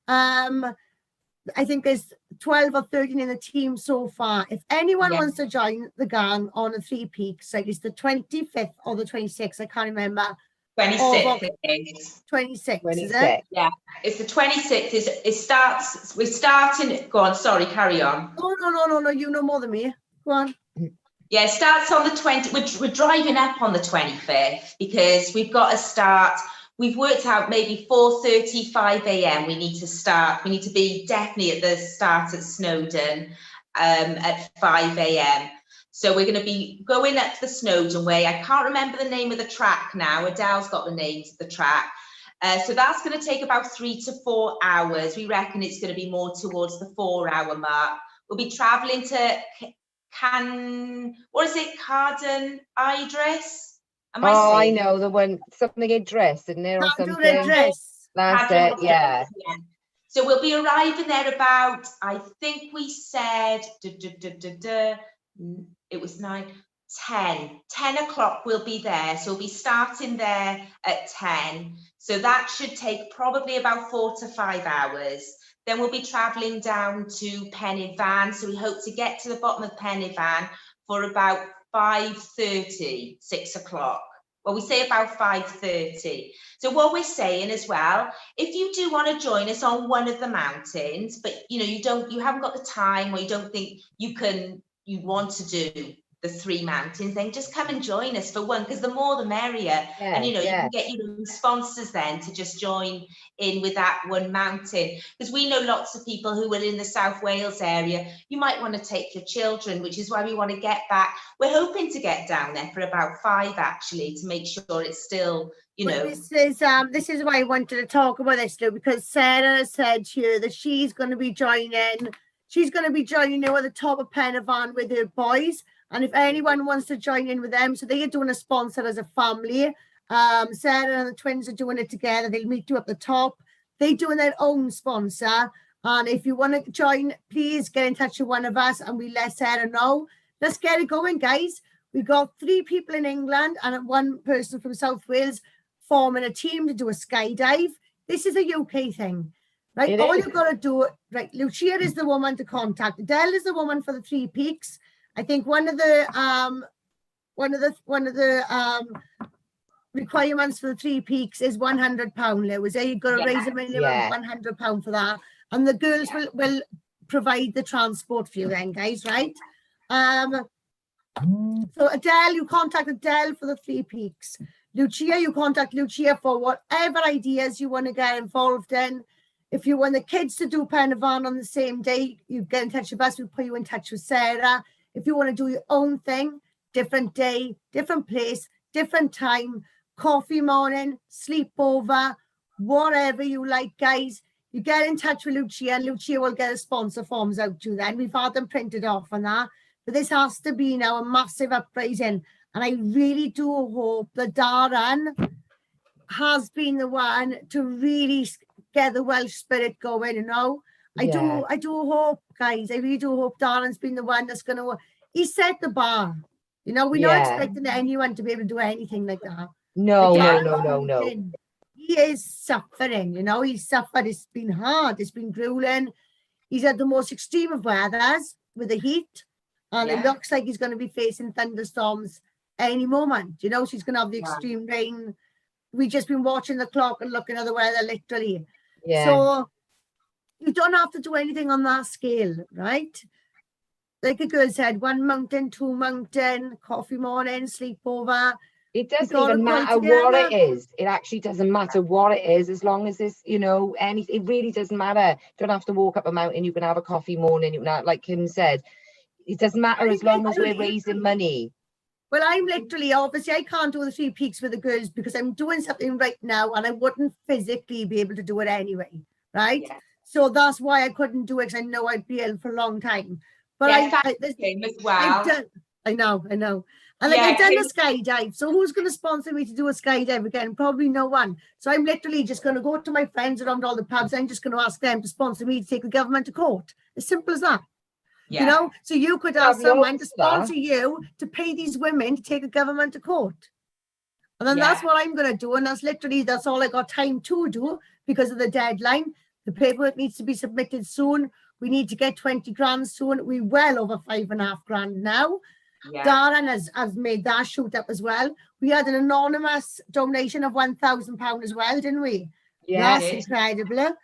I think there's 12 or 13 in the team so far. If anyone wants to join the gang on a 3 peaks, like it's the 25th or the 26th, I can't remember. 26th. 26th, is it? Yeah, it's the 26th. We're starting. Go on, sorry, carry on. No, you know more than me. Go on. Yeah, it starts on the 20th. We're driving up on the 25th because we've got to start. We've worked out maybe 4:35 a.m. We need to start. We need to be definitely at the start at Snowdon at 5 a.m. So we're going to be going up the Snowdon way. I can't remember the name of the track now. Adele's got the names of the track. So that's going to take about 3 to 4 hours. We reckon it's going to be more towards the 4-hour mark. We'll be travelling to Carden Idris? I know the one, something Idris, isn't there, or Can't do something? a dress. That's Carden it, yeah. Idris, yeah. So we'll be arriving there about, I think we said, it was 10 o'clock we'll be there. So we'll be starting there at 10. So that should take probably about 4 to 5 hours. Then we'll be travelling down to Pennyvan. So we hope to get to the bottom of Pennyvan for about 5:30, 6 o'clock. Well, we say about 5:30. So what we're saying as well, if you do want to join us on one of the mountains, but you haven't got the time, or you don't think you want to do the 3 mountains, then just come and join us for one, because the more the merrier. And you can get your own sponsors then to just join in with that one mountain, because we know lots of people who are in the South Wales area. You might want to take your children, which is why we want to get back. We're hoping to get down there for about 5 actually, to make sure it's still This is why I wanted to talk about this, Lou, because Sarah said here that she's going to be joining. She's going to be joining at the top of Pennyvan with her boys. And if anyone wants to join in with them, so they are doing a sponsor as a family. Sarah and the twins are doing it together. They'll meet you at the top. They're doing their own sponsor. And if you want to join, please get in touch with one of us and we let Sarah know. Let's get it going, guys. We've got 3 people in England and 1 person from South Wales forming a team to do a skydive. This is a UK thing, right? All you've got to do, right? Lucia is the woman to contact. Adele is the woman for the 3 peaks. I think one of the requirements for the 3 peaks is £100, Lewis. You've got to raise a minimum of £100 for that, and the girls will provide the transport for you then, guys, right? So Adele, you contact Adele for the 3 peaks. Lucia, you contact Lucia for whatever ideas you want to get involved in. If you want the kids to do Pennyvan on the same day, you get in touch with us. We'll put you in touch with Sarah. If you want to do your own thing, different day, different place, different time, coffee morning, sleepover, whatever you like, guys, you get in touch with Lucia and Lucia will get a sponsor forms out to you then. We've had them printed off on that. But this has to be now a massive uprising. And I really do hope that Darren has been the one to really get the Welsh spirit going, I do hope, guys, I really do hope Darren's been the one that's going to, he set the bar. We're not expecting anyone to be able to do anything like that. No. He is suffering, he's suffered. It's been hard. It's been grueling. He's had the most extreme of weathers with the heat. And it looks like he's going to be facing thunderstorms any moment. She's going to have the extreme rain. We've just been watching the clock and looking at the weather, literally. Yeah. So you don't have to do anything on that scale, right? Like a girl said, 1 mountain, 2 mountain, coffee morning, sleepover. It doesn't even matter what it is. It actually doesn't matter what it is, as long as it's, it really doesn't matter. You don't have to walk up a mountain. You can have a coffee morning. You can have, like Kim said, it doesn't matter as long as we're raising money. Well, I'm literally, obviously, I can't do the 3 peaks with the girls because I'm doing something right now and I wouldn't physically be able to do it anyway, right? Yeah. So that's why I couldn't do it, because I know I'd be ill for a long time. But I know. And I've done a skydive. So who's going to sponsor me to do a skydive again? Probably no one. So I'm literally just going to go to my friends around all the pubs. I'm just going to ask them to sponsor me to take the government to court. As simple as that. Yeah. So you could ask someone to sponsor you to pay these women to take the government to court. And then that's what I'm going to do. And that's all I got time to do because of the deadline. The paperwork needs to be submitted soon. We need to get 20 grand soon. We're well over 5.5 grand now. Yeah. Darren has made that shoot up as well. We had an anonymous donation of £1,000 as well, didn't we? Yeah. That's incredible.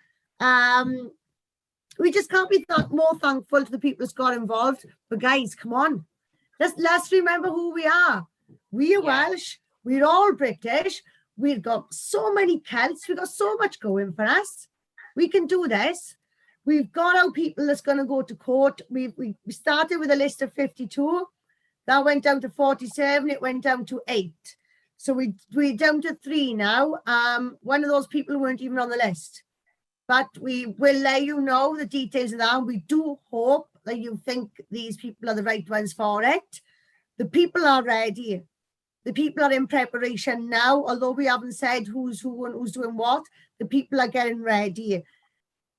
We just can't be more thankful to the people that's got involved. But guys, come on. Let's remember who we are. We are Welsh. We're all British. We've got so many Celts. We've got so much going for us. We can do this. We've got our people that's going to go to court. We started with a list of 52. That went down to 47. It went down to 8. So we're down to 3 now. One of those people weren't even on the list. But we will let you know the details of that. We do hope that you think these people are the right ones for it. The people are ready. The people are in preparation now, although we haven't said who's who and who's doing what. The people are getting ready,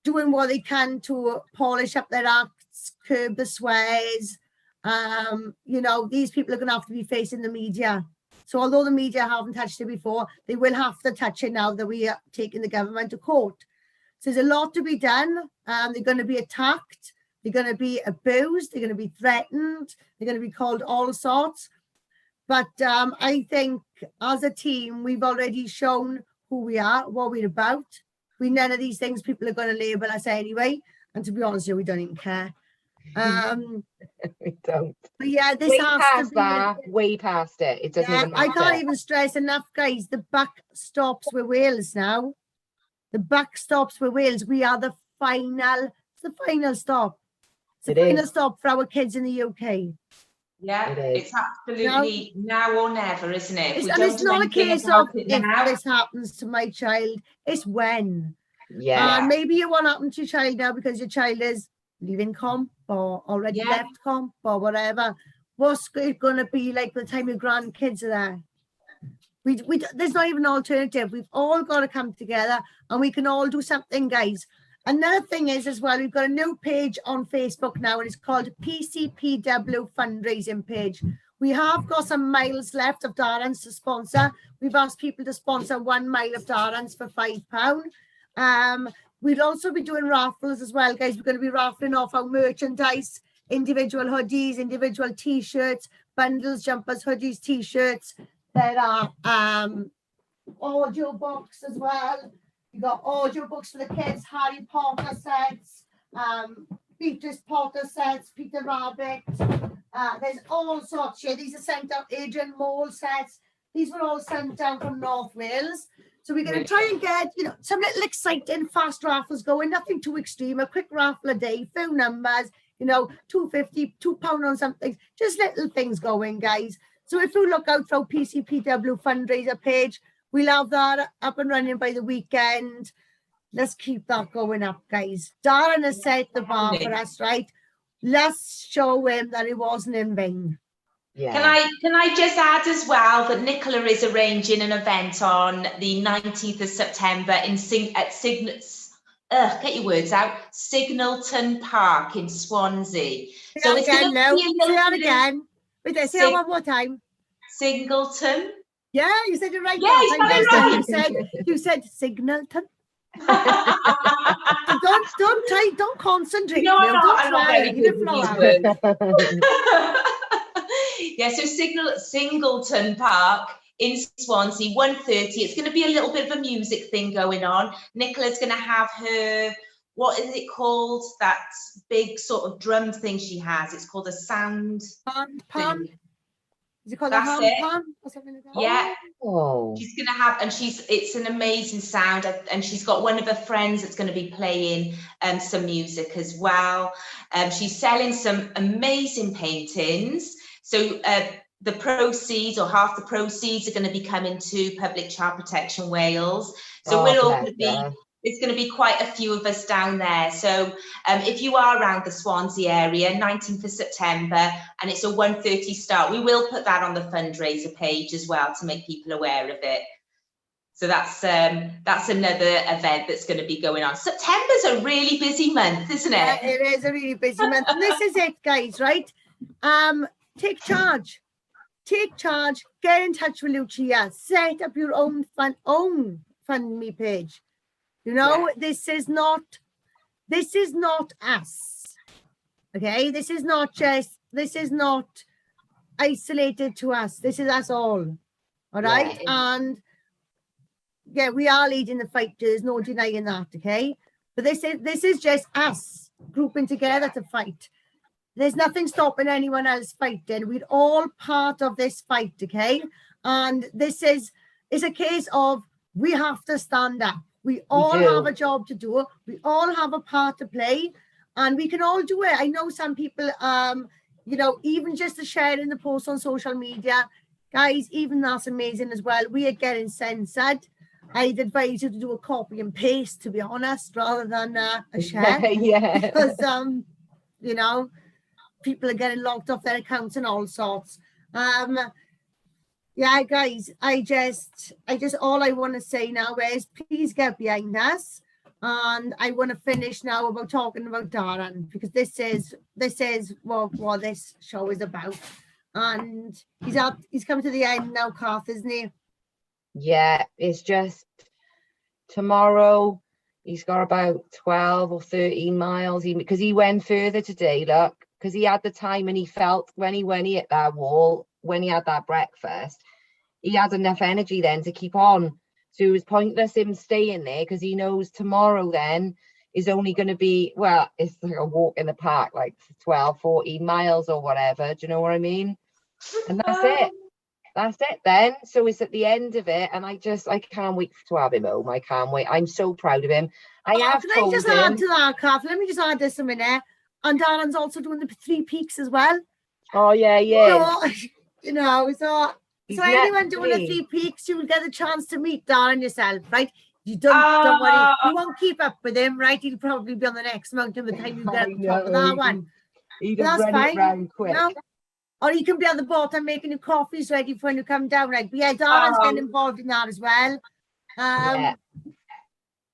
doing what they can to polish up their acts, curb the swears. You know, these people are going to have to be facing the media. So although the media haven't touched it before, they will have to touch it now that we are taking the government to court. So there's a lot to be done. They're going to be attacked. They're going to be abused. They're going to be threatened. They're going to be called all sorts. But I think as a team, we've already shown who we are, what we're about. None of these things people are going to label us anyway. And to be honest with you, we don't even care. We don't. But yeah, this Way has past to be... that, way past it. It doesn't even matter. I can't even stress enough, guys. The buck stops with Wales now. The buck stops with Wales. We are the final. It's the final stop. It's the final stop for our kids in the UK. Yeah, it's absolutely now or never, isn't it? It's not a case of if this happens to my child. It's when. Yeah. Maybe it won't happen to your child now because your child is leaving comp or already left comp or whatever. What's it going to be like by the time your grandkids are there? There's not even an alternative. We've all got to come together and we can all do something, guys. Another thing is as well, we've got a new page on Facebook now and it's called PCPW Fundraising Page. We have got some miles left of Darren's to sponsor. We've asked people to sponsor 1 mile of Darren's for £5. We'll also be doing raffles as well, guys. We're going to be raffling off our merchandise, individual hoodies, individual T-shirts, bundles, jumpers, hoodies, T-shirts. There are audio books as well. We've got audio books for the kids, Harry Potter sets, Beatrice Potter sets, Peter Rabbit. There's all sorts here. These are sent out, Adrian Mole sets. These were all sent down from North Wales. So we're going to try and get, you know, some little exciting fast raffles going, nothing too extreme, a quick raffle a day, few numbers, you know, £2.50, £2 on something, just little things going, guys. So if you look out for our PCPW fundraiser page, we'll have that up and running by the weekend. Let's keep that going up, guys. Darren has set the bar for us, right? Let's show him that it wasn't in vain. Yeah. Can I just add as well that Nicola is arranging an event on the 19th of September at get your words out, Signalton Park in Swansea. So it's going to be say that again. Wait, say it one more time. Singleton. Yeah, you said it right. Yeah, you said you said Signalton. So don't concentrate. No, I'm not very good with these words. Yeah, so Singleton Park in Swansea, 1:30. It's going to be a little bit of a music thing going on. Nicola's going to have her, what is it called? That big sort of drum thing she has. It's called a sound pan. Is it called That's a hand pan or something like that? Yeah. Oh. She's going to have, and it's an amazing sound, and she's got one of her friends that's going to be playing some music as well. She's selling some amazing paintings. So the proceeds, or half the proceeds, are going to be coming to Public Child Protection Wales. So we're all going to be, it's going to be quite a few of us down there. So if you are around the Swansea area, 19th of September, and it's a 1:30 start, we will put that on the fundraiser page as well to make people aware of it. So that's another event that's going to be going on. September's a really busy month, isn't it? Yeah, it is a really busy month. And this is it, guys, right? Take charge. Take charge. Get in touch with Lucia. Set up your own FundMe page. You know, this is not us. Okay, this is not isolated to us. This is us all. All right. Yeah. And yeah, we are leading the fight. There's no denying that. Okay, but this is just us grouping together to fight. There's nothing stopping anyone else fighting. We're all part of this fight, okay? And this is a case of we have to stand up. We all have a job to do. We all have a part to play, and we can all do it. I know some people, you know, even just to share in the post on social media, Guys, even that's amazing as well. We are getting censored. I'd advise you to do a copy and paste, to be honest, rather than a share. Yeah. Because, you know, people are getting locked off their accounts and all sorts. Yeah, guys, I just all I want to say now is please get behind us. And I want to finish now about talking about Darren, because this is what this show is about. And he's come to the end now, Kath, isn't he? Yeah, it's just tomorrow he's got about 12 or 13 miles, because he went further today, look, because he had the time and he felt when he hit that wall, when he had that breakfast, he had enough energy then to keep on. So it was pointless him staying there, because he knows tomorrow then is only going to be, well, it's like a walk in the park, like 12, 14 miles or whatever. Do you know what I mean? And that's it. That's it then. So it's at the end of it, and I can't wait to have him home. I can't wait. I'm so proud of him. Can I just add to that, Kath? Let me just add this a minute. And Darren's also doing the 3 peaks as well. Oh yeah, yeah. You know, so anyone doing the 3 peaks, you will get a chance to meet Darren yourself, right? You don't worry. You won't keep up with him, right? He'll probably be on the next mountain by the time you get to the top of that one. That's fine. Around quick. You know? Or you can be on the bottom making your coffees ready for when you come down, right? But yeah, Darren's getting involved in that as well. Yeah.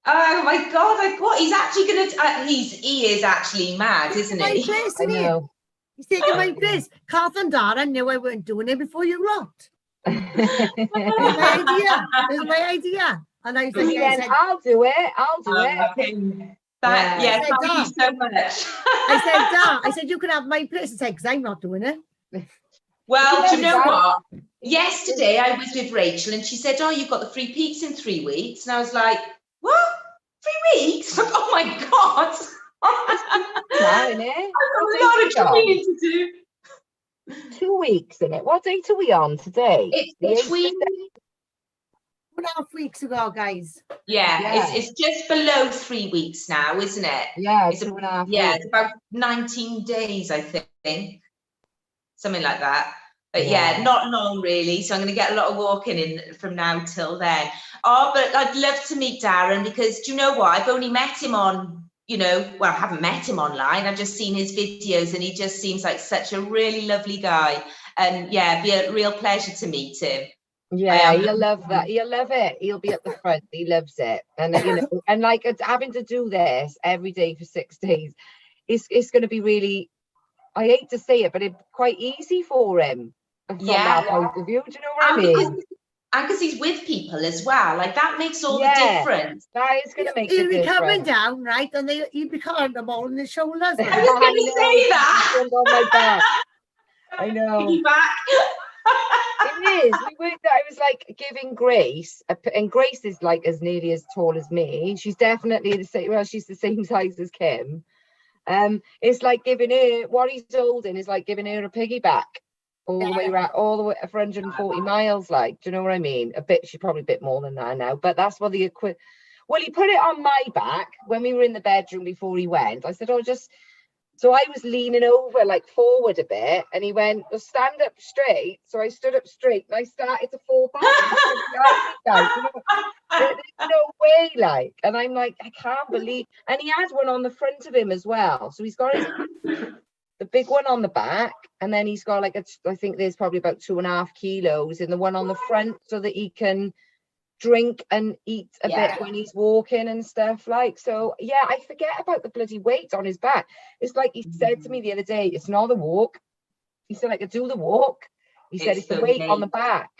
Oh my God! What he's actually gonna? He is actually mad, isn't he? Place, I know. He's taking my place. Kath and Darren knew I weren't doing it before you lot. It was my idea. And I said, I'll do it. Okay. Thank you so much. I said, you can have my place. I said, because I'm not doing it. Well, do you know what? Yesterday I was with Rachel and she said, oh, you've got the 3 peaks in 3 weeks. And I was like, what? 3 weeks? Oh my God. I've got a lot of training to do. 2 weeks in it. What date are we on today? It's between 2.5 weeks ago, guys. Yeah. It's just below 3 weeks now, isn't it? Yeah, it's 2.5 weeks. It's about 19 days, I think. Something like that. But yeah, not long really. So I'm going to get a lot of walking in from now till then. Oh, but I'd love to meet Darren, because do you know what? I've only met him on, I haven't met him online. I've just seen his videos and he just seems like such a really lovely guy. And yeah, it'd be a real pleasure to meet him. Yeah, he'll love that. He'll love it. He'll be at the front. He loves it. And and like having to do this every day for 6 days, it's going to be really, I hate to say it, but it's quite easy for him from that point of view. Do you know what I mean? And because he's with people as well, like that makes all the difference. That is going to make he'll the be difference. coming down, right? And he'll be carrying them all on his shoulders. I was going to say that. On my back. I know. It is. I was like giving Grace, and Grace is like as nearly as tall as me. She's definitely the same. Well, she's the same size as Kim. It's like giving her what he's holding is like giving her a piggyback all the way around, all the way for 140 miles. Like, do you know what I mean? She's probably a bit more than that now, but that's what the well, he put it on my back when we were in the bedroom before he went. I said, so I was leaning over, like forward a bit, and he went, well, stand up straight. So I stood up straight and I started to fall back. There's no way, like, and I'm like, I can't believe. And he has one on the front of him as well. So he's got the big one on the back, and then he's got like I think there's probably about 2.5 kilos in the one on the front, so that he can drink and eat a bit when he's walking and stuff. Like, so yeah, I forget about the bloody weight on his back. It's like he said to me the other day, it's not the walk. He said I could do the walk. He said it's the weight on the back.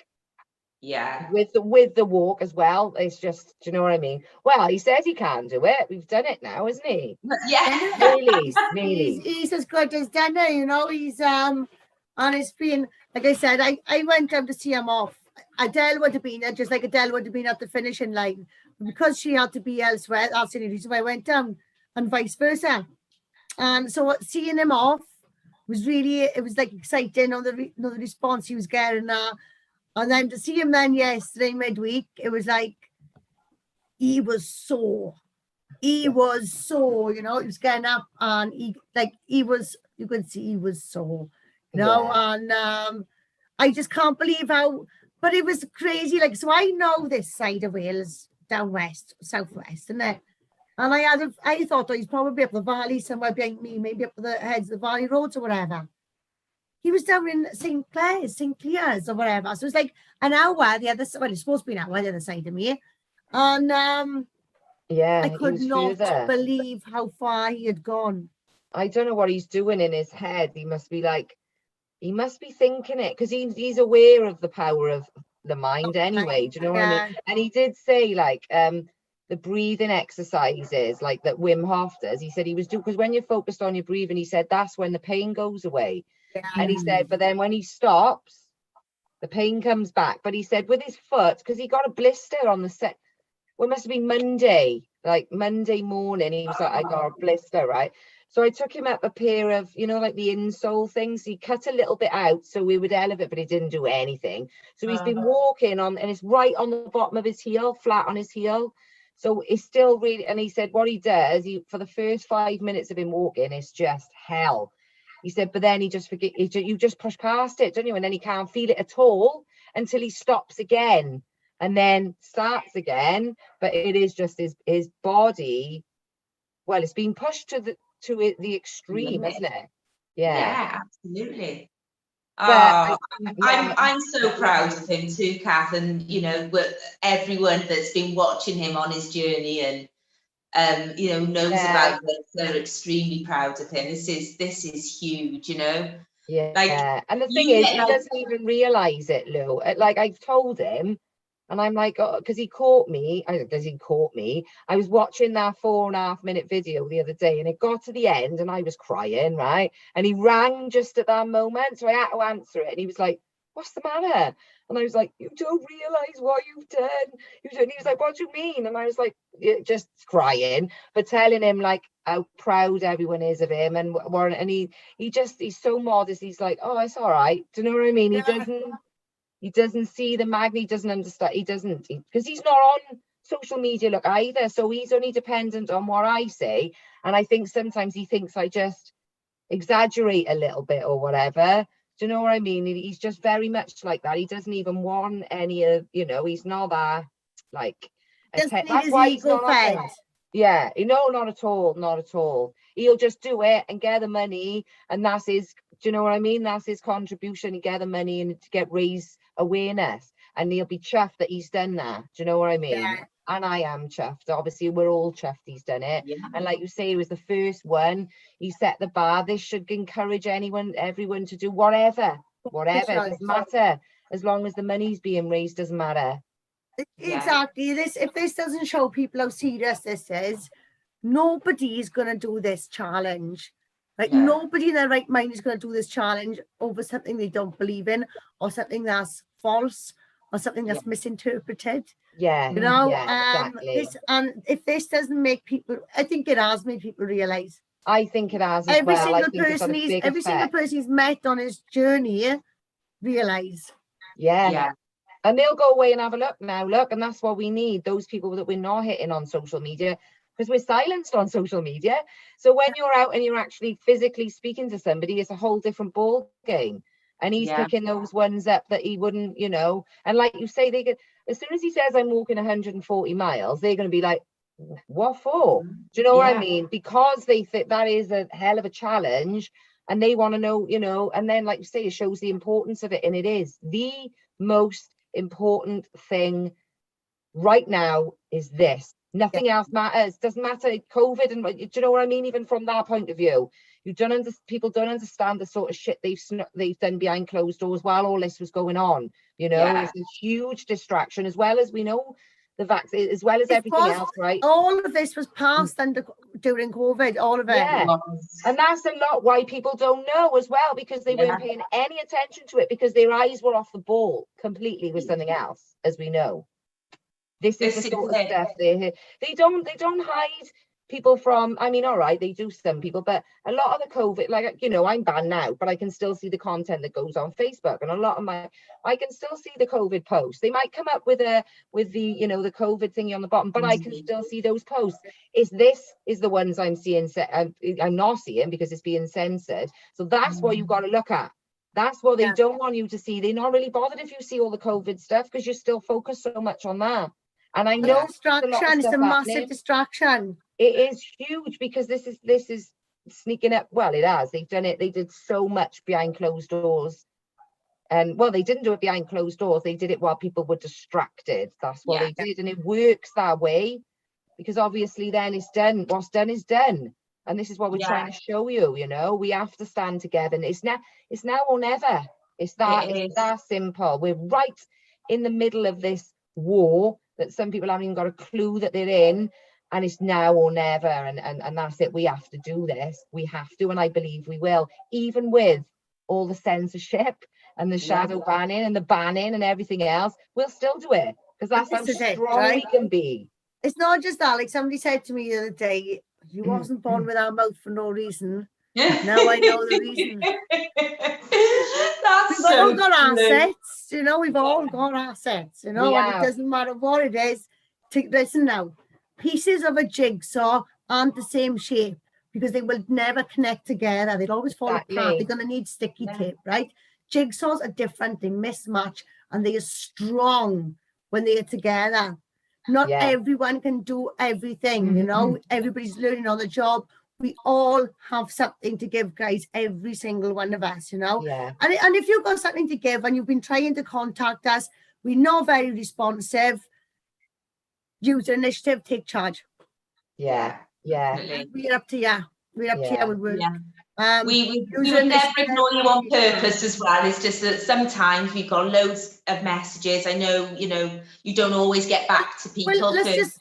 Yeah. With the walk as well. It's just, do you know what I mean? Well, he says he can do it. We've done it now, isn't he? Yeah. Really. He's as good as done it, he's and it's been, like I said, I went down to see him off. Adele would have been there, just like Adele would have been at the finishing line. Because she had to be elsewhere, that's the only reason why I went down, and vice versa. And so seeing him off was really, it was like exciting, the response he was getting. And then to see him then yesterday midweek, it was like, he was sore, he was getting up, and you could see he was sore, and I just can't believe how, but it was crazy. Like, so I know this side of Wales, down west, southwest, and there. And I thought, oh, he's probably up the valley somewhere behind me, maybe up the heads of the valley roads or whatever. He was down in St. Clears or whatever. So it's like an hour the other side. Well, it's supposed to be an hour the other side of me. And Yeah, I he could was not further. believe how far he had gone. I don't know what he's doing in his head. He must be thinking it, because he's aware of the power of the mind anyway. Do you know what I mean? And he did say, like, the breathing exercises like that Wim Hof does. He said he was doing, because when you're focused on your breathing, he said that's when the pain goes away. And he said, but then when he stops, the pain comes back. But he said with his foot, because he got a blister on the set. Well, it must have been Monday, like Monday morning. He was like, I got a blister, right? So I took him up a pair of, like the insole things. He cut a little bit out so we would elevate, but he didn't do anything. So he's been walking on, and it's right on the bottom of his heel, flat on his heel. So it's still really, and he said what he does, for the first 5 minutes of him walking, it's just hell. He said, but then he just you just push past it, don't you? And then he can't feel it at all until he stops again and then starts again. But it is just his body. Well, it's been pushed to the extreme, isn't it? Yeah, absolutely. But I'm so proud of him too, Kath, and everyone that's been watching him on his journey and knows about this. They're extremely proud of him. This is huge, Yeah, like, and the thing is, he doesn't even realize it, Lou. Like, I've told him, and I'm like, oh, because he caught me. I was watching that 4.5-minute video the other day, and it got to the end, and I was crying, right? And he rang just at that moment, so I had to answer it. And he was like, "What's the matter?" And I was like, "You don't realize what you've done." And he was like, "What do you mean?" And I was like, just crying, but telling him like how proud everyone is of him, and he's so modest. He's like, "Oh, it's all right." Do you know what I mean? He doesn't see the magnet. He doesn't understand. Because he's not on social media either. So he's only dependent on what I say. And I think sometimes he thinks I just exaggerate a little bit or whatever. Do you know what I mean? He's just very much like that. He doesn't even want any of, he's not that like. That's why he's not fed. Yeah, no, not at all, not at all. He'll just do it and get the money, and that's his. Do you know what I mean? That's his contribution. He get the money and to raise awareness, and he'll be chuffed that he's done that. Do you know what I mean? Yeah. And I am chuffed. Obviously, we're all chuffed he's done it. Yeah. And like you say, he was the first one. He set the bar. This should encourage everyone to do whatever. It doesn't matter. As long as the money's being raised, doesn't matter. Exactly. If this doesn't show people how serious this is, nobody's gonna do this challenge. Like, nobody in their right mind is gonna do this challenge over something they don't believe in, or something that's false, or something that's misinterpreted. Yeah, exactly. If this doesn't make people, I think it has made people realise. I think it has as every well. Single person he's met on his journey realise. Yeah. And they'll go away and have a look now. Look, and that's what we need. Those people that we're not hitting on social media, because we're silenced on social media. So when you're out and you're actually physically speaking to somebody, it's a whole different ball game. And he's picking those ones up that he wouldn't, And like you say, as soon as he says I'm walking 140 miles, they're going to be like, what for? Do you know what I mean? Because they think that is a hell of a challenge, and they want to know, and then like you say, it shows the importance of it. And it is the most important thing right now is this. Nothing else matters. Doesn't matter COVID, and do you know what I mean? Even from that point of view, people don't understand the sort of shit they've done behind closed doors while all this was going on. It's a huge distraction, as well as we know the vaccine, as well as everything else, right? All of this was passed during COVID, all of it. Yeah, and that's a lot why people don't know as well, because they weren't paying any attention to it, because their eyes were off the ball completely with something else, as we know. This is the sort of stuff they don't hide people from. I mean, all right, they do, some people, but a lot of the COVID, like, I'm banned now, but I can still see the content that goes on Facebook, and a lot of I can still see the COVID posts. They might come up with the the COVID thingy on the bottom, but I can still see those posts. This is the ones I'm seeing. I'm not seeing because it's being censored. So that's what you've got to look at. That's what they don't want you to see. They're not really bothered if you see all the COVID stuff because you're still focused so much on that. And I know distraction is a massive distraction. It is huge because this is sneaking up. Well, it has. They've done it. They did so much behind closed doors. And well, they didn't do it behind closed doors. They did it while people were distracted. That's what they did. And it works that way because obviously then it's done. What's done is done. And this is what we're trying to show you, you know, we have to stand together. And it's now or never. It's that simple. We're right in the middle of this war that some people haven't even got a clue that they're in. And it's now or never. And that's it. We have to do this. We have to. And I believe we will, even with all the censorship and the shadow banning and the banning and everything else. We'll still do it because that's how strong we can be. It's not just that. Like somebody said to me the other day, you wasn't born with our mouth for no reason. Now I know the reason. We've all got assets, you know, we've all got assets, you know, and it doesn't matter what it is. Listen now, pieces of a jigsaw aren't the same shape because they will never connect together. They'll always fall apart. They're going to need sticky tape, right? Jigsaws are different, they mismatch, and they are strong when they are together. Not everyone can do everything, you know, everybody's learning on the job. We all have something to give, guys, every single one of us, you know. And if you've got something to give and you've been trying to contact us, we're not very responsive. Use the initiative, take charge. We're up to you. We're up to you with work. We would never ignore you on purpose as well. It's just that sometimes we've got loads of messages. I know, you know, you don't always get back to people. Well, let's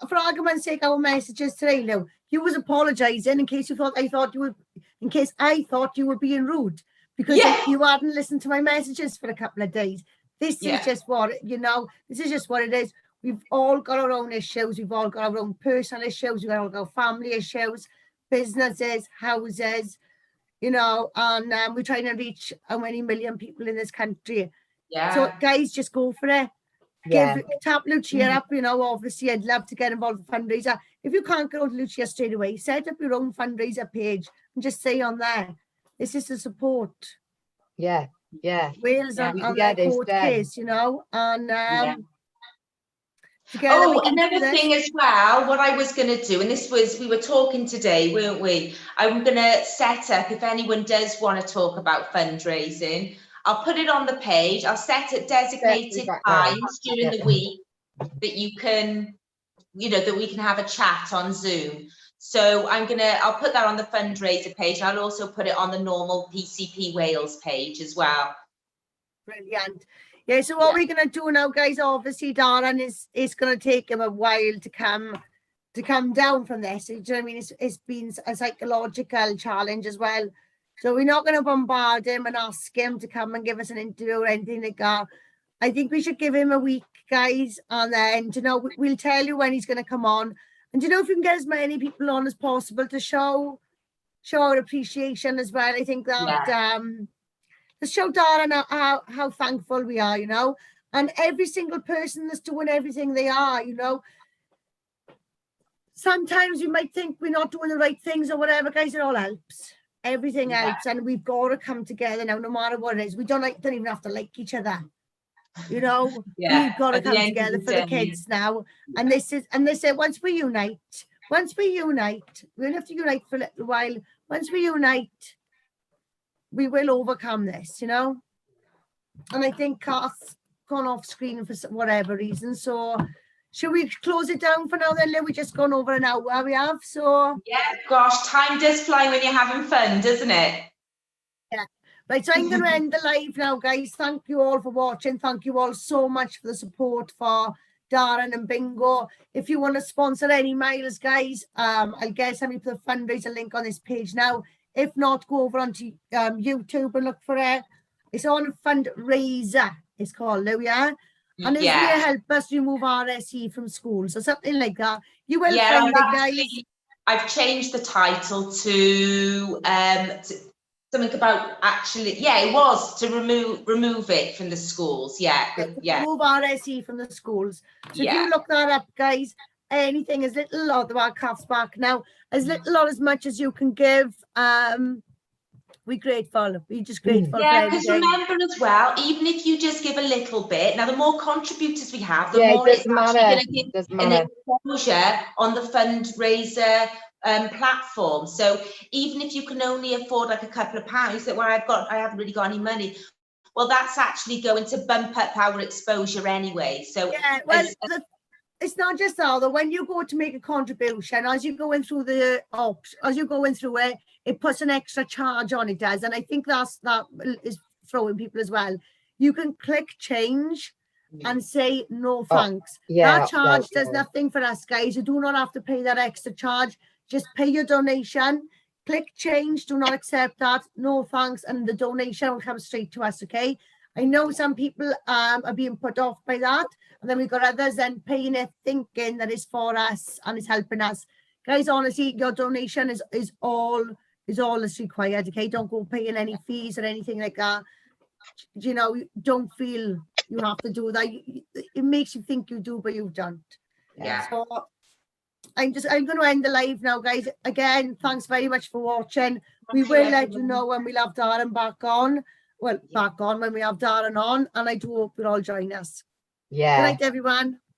for argument's sake, our messages today, now, you was apologising in case you thought I thought you were being rude because you hadn't listened to my messages for a couple of days. This is just what, you know, this is just what it is. We've all got our own issues. We've all got our own personal issues. We've all got family issues, businesses, houses, you know, and we're trying to reach how many million people in this country. So guys, just go for it. Tap Lucia up, you know, obviously I'd love to get involved with fundraiser. If you can't go to Lucia straight away, set up your own fundraiser page and just say on there, this is the support. Wales on their court case, you know, and another thing as well, what I was going to do, and we were talking today, weren't we? I'm going to set up, if anyone does want to talk about fundraising, I'll put it on the page. I'll set it designated times during the week that you can, you know, that we can have a chat on Zoom. So I'll put that on the fundraiser page. And I'll also put it on the normal PCP Wales page as well. Brilliant. Yeah, so what we're going to do now, guys, obviously, Darren, is going to take him a while to come down from this. Do you know what I mean? It's been a psychological challenge as well. So we're not going to bombard him and ask him to come and give us an interview or anything like that. I think we should give him a week, guys, and then, you know, we'll tell you when he's going to come on. And, you know, if we can get as many people on as possible to show our appreciation as well, I think that... to show Darren how thankful we are, you know, and every single person that's doing everything they are, you know. Sometimes you might think we're not doing the right things or whatever, guys, it all helps. Everything helps, and we've got to come together now, no matter what it is. We don't even have to like each other, you know. We've got to come together for the kids now, and they say once we unite, we don't have to unite for a little while. Once we unite, we will overcome this, you know. And I think Kath's gone off screen for whatever reason. So should we close it down for now then, Lou? We've just gone over an hour, we have, so... Yeah, gosh, time does fly when you're having fun, doesn't it? Yeah. Right, so I'm going to end the live now, guys. Thank you all for watching. Thank you all so much for the support for Darren and Bingo. If you want to sponsor any miles, guys, I'll get somebody to put the fundraiser link on this page now. If not, go over onto YouTube and look for it. It's on Fundraiser, it's called, Lou, yeah? And it's going to help us remove RSE from schools or something like that. You will find it, guys. I've changed the title to something about it was to remove it from the schools. Remove RSE from the schools. So if you look that up, guys, anything as little, the Kath's back now, as little or as much as you can give. we're grateful. We're just grateful Yeah, for because everything. remember as well, even if you just give a little bit, now the more contributors we have, the Yeah, it more it's doesn't actually matter. going to give Doesn't an matter. exposure on the fundraiser platform. So even if you can only afford like a couple of pounds, that I haven't really got any money. Well, that's actually going to bump up our exposure anyway. So Yeah, well, it's not just that, though. When you go to make a contribution, as you're going through it, it puts an extra charge on it, does. And I think that is throwing people as well. You can click change and say no thanks. Yeah, That charge does nothing for us, guys. You do not have to pay that extra charge. Just pay your donation. Click change, do not accept that, no thanks, and the donation will come straight to us, okay? I know some people are being put off by that, and then we've got others then paying it, thinking that it's for us and it's helping us. Guys, honestly, your donation is all that's required, okay? Don't go paying any fees or anything like that. You know, don't feel you have to do that. It makes you think you do, but you don't. yeah. So I'm going to end the live now, guys. Again, thanks very much for watching. We will let you know when we'll have Darren back on. Well, back on when we have Darren on, and I do hope you'll all join us. Yeah. Good night, everyone.